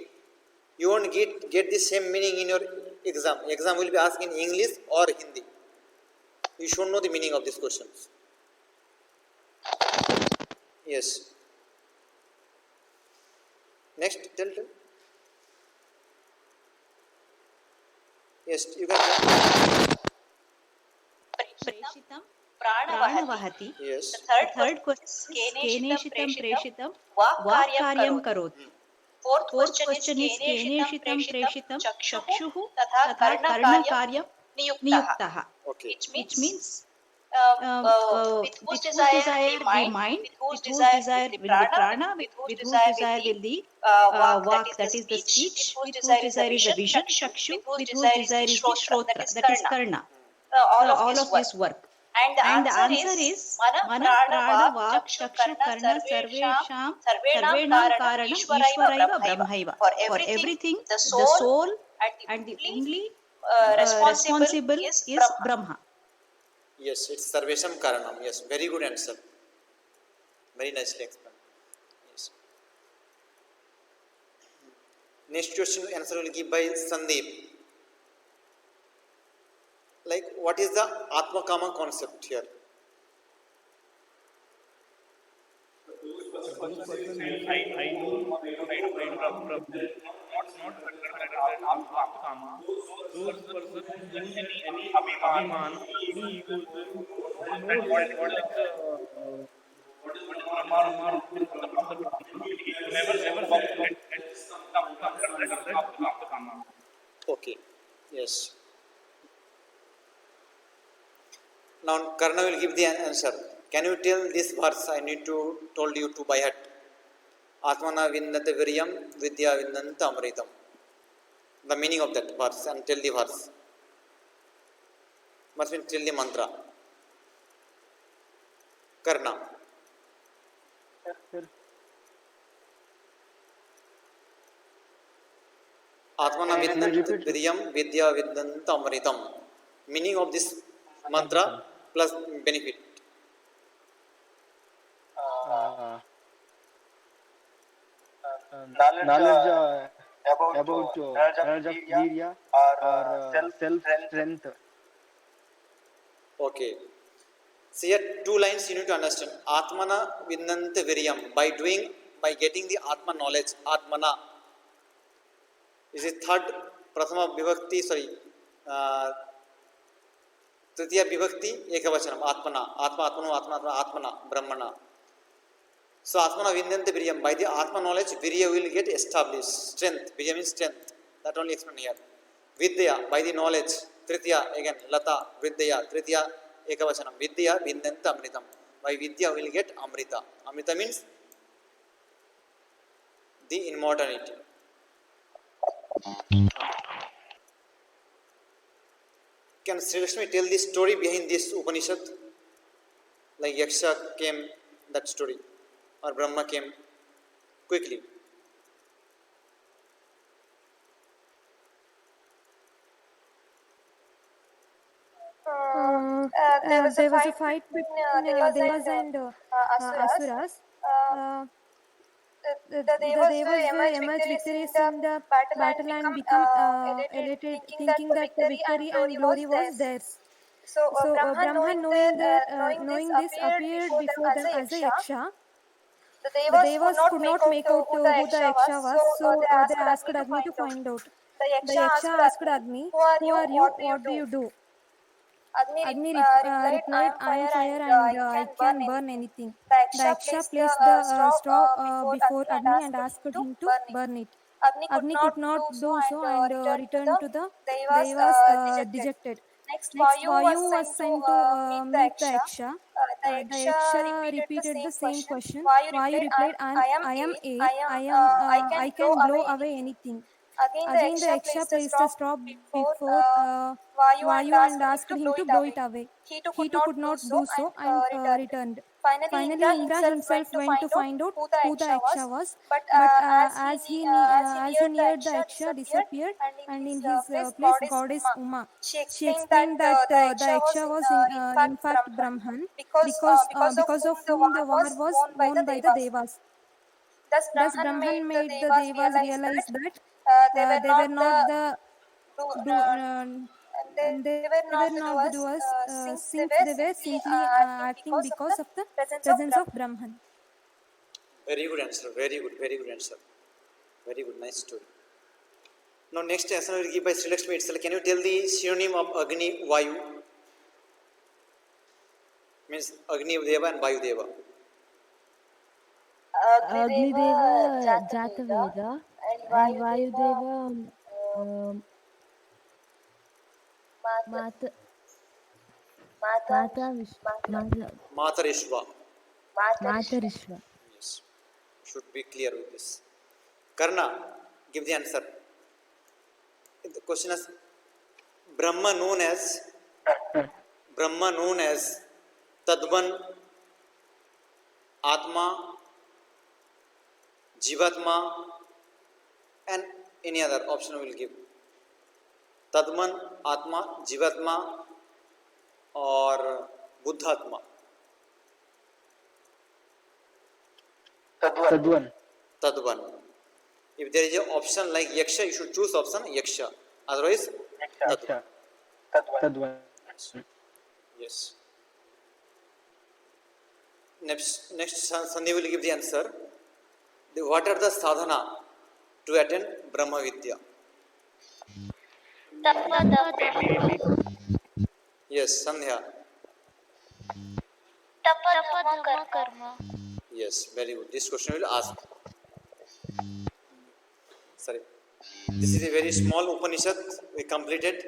You won't get the same meaning in your exam. Exam will be asked in English or Hindi. You should know the meaning of these questions. Yes. Next, tell. Yes, you can. प्रेषितं प्राणवहति. Yes. Third question केनेषितं प्रेषितं वाक्कार्यं करोति. Fourth question is केनेषितं प्रेषितं चक्षुः तथा कर्णकार्यं नियुक्तः. Okay. Which means with whose desire the mind, with whose desire will the prana, with whose desire will the vak, that is the speech, with whose desire is the vision, chakshu, with whose desire is the shrotra, that is karna. All of this work. And the answer is mana prana vak chakshu karna sarvenam karanam ishwaraiva brahmaiva. For everything the soul and the only responsible is Brahma. Yes, it's Sarvesham Karanam. Yes, very good answer. Very nicely explained. Yes. Next question answer will give by Sandeep. Like, what is the Atma Kama concept here? I know from not Kama. Those persons any Abhiman, any ego, knows what is the never Kama. Okay. Yes. Now Karna will give the answer. Can you tell this verse? I need to told you to by heart. Atmana vinnate viryam vidya vinnanta amritam. The meaning of that verse and tell the verse. Must mean tell the mantra. Karna. Atmana vinnate viryam vidya vinnanta amritam. Meaning of this mantra plus benefit. Knowledge about knowledge of virya or self strength. Okay. See here 2 lines you need to understand. Atmana vinnante viryam. By getting the Atma knowledge, Atmana is the third Prathama Vibhakti, Tritiya Vibhakti, Ekavachanam, Atmana, Atmana, Brahmana. So Atmana vinnante viryam. By the Atma knowledge, virya will get established. Strength. Virya means strength. That only explained here. Vidya, by the knowledge. Tritiya, again, Lata, Vidya, Tritiya, Ekavachanam. Vidya vinnante amritam. By Vidya will get Amrita. Amrita means the immortality. Can Sri Lakshmi tell the story behind this Upanishad? Like Yaksha came, that story. Or Brahma came quickly. There was a fight between Devas and Asuras. The Devas emerged victorious in the battle and become elated, thinking that the victory and glory was theirs. So Brahma, knowing this, appeared before them as a Yaksha. The Devas could not make out who the Yaksha was, so they asked Agni to find out. The Yaksha asked Agni, "Who are you? What do you do?" Agni replied, "I am fire and I can burn anything." The Yaksha placed the straw before Agni and asked him to burn it. Agni could not do so and returned to the Devas dejected. Next, Vayu was sent to meet the Yaksha. The Yaksha repeated the same question. Vayu replied, I am air. I can blow away anything. Again, the Yaksha placed a straw before Vayu and asked him to blow it away. He too could not do so and returned. Finally, Indra himself went to find out who the Yaksha was, but as he neared the Yaksha disappeared, and in his place, goddess Uma. She explained that the Yaksha was in fact Brahman, because of whom the war was won by the Devas. Thus, Brahman made the Devas realize that they were not the do and they were not the doers, since they were simply acting because of the presence of Brahman. Very good answer. Very good answer. Very good. Nice story. Now, next answer will give by Sri Lakshmi itself. Can you tell the synonym of Agni Vayu? Means Agni Deva and Vayu Deva. Agnideva Jataveda and Vayudeva Mata Matarishva. Matarishva. Yes. Should be clear with this. Karna, give the answer. The question is Brahma known as Tadvan, Atma, Jivatma, and any other option we will give. Tadman, Atma, Jivatma, or Buddhatma. Tadvan. If there is an option like Yaksha, you should choose option Yaksha. Otherwise, Tadvan. Yes. Next Sandeep will give the answer. What are the sadhana to attain Brahma Vidya? Yes, Sandhya. Tapa karma. Yes, very good. This question will ask. Sorry. This is a very small Upanishad we completed.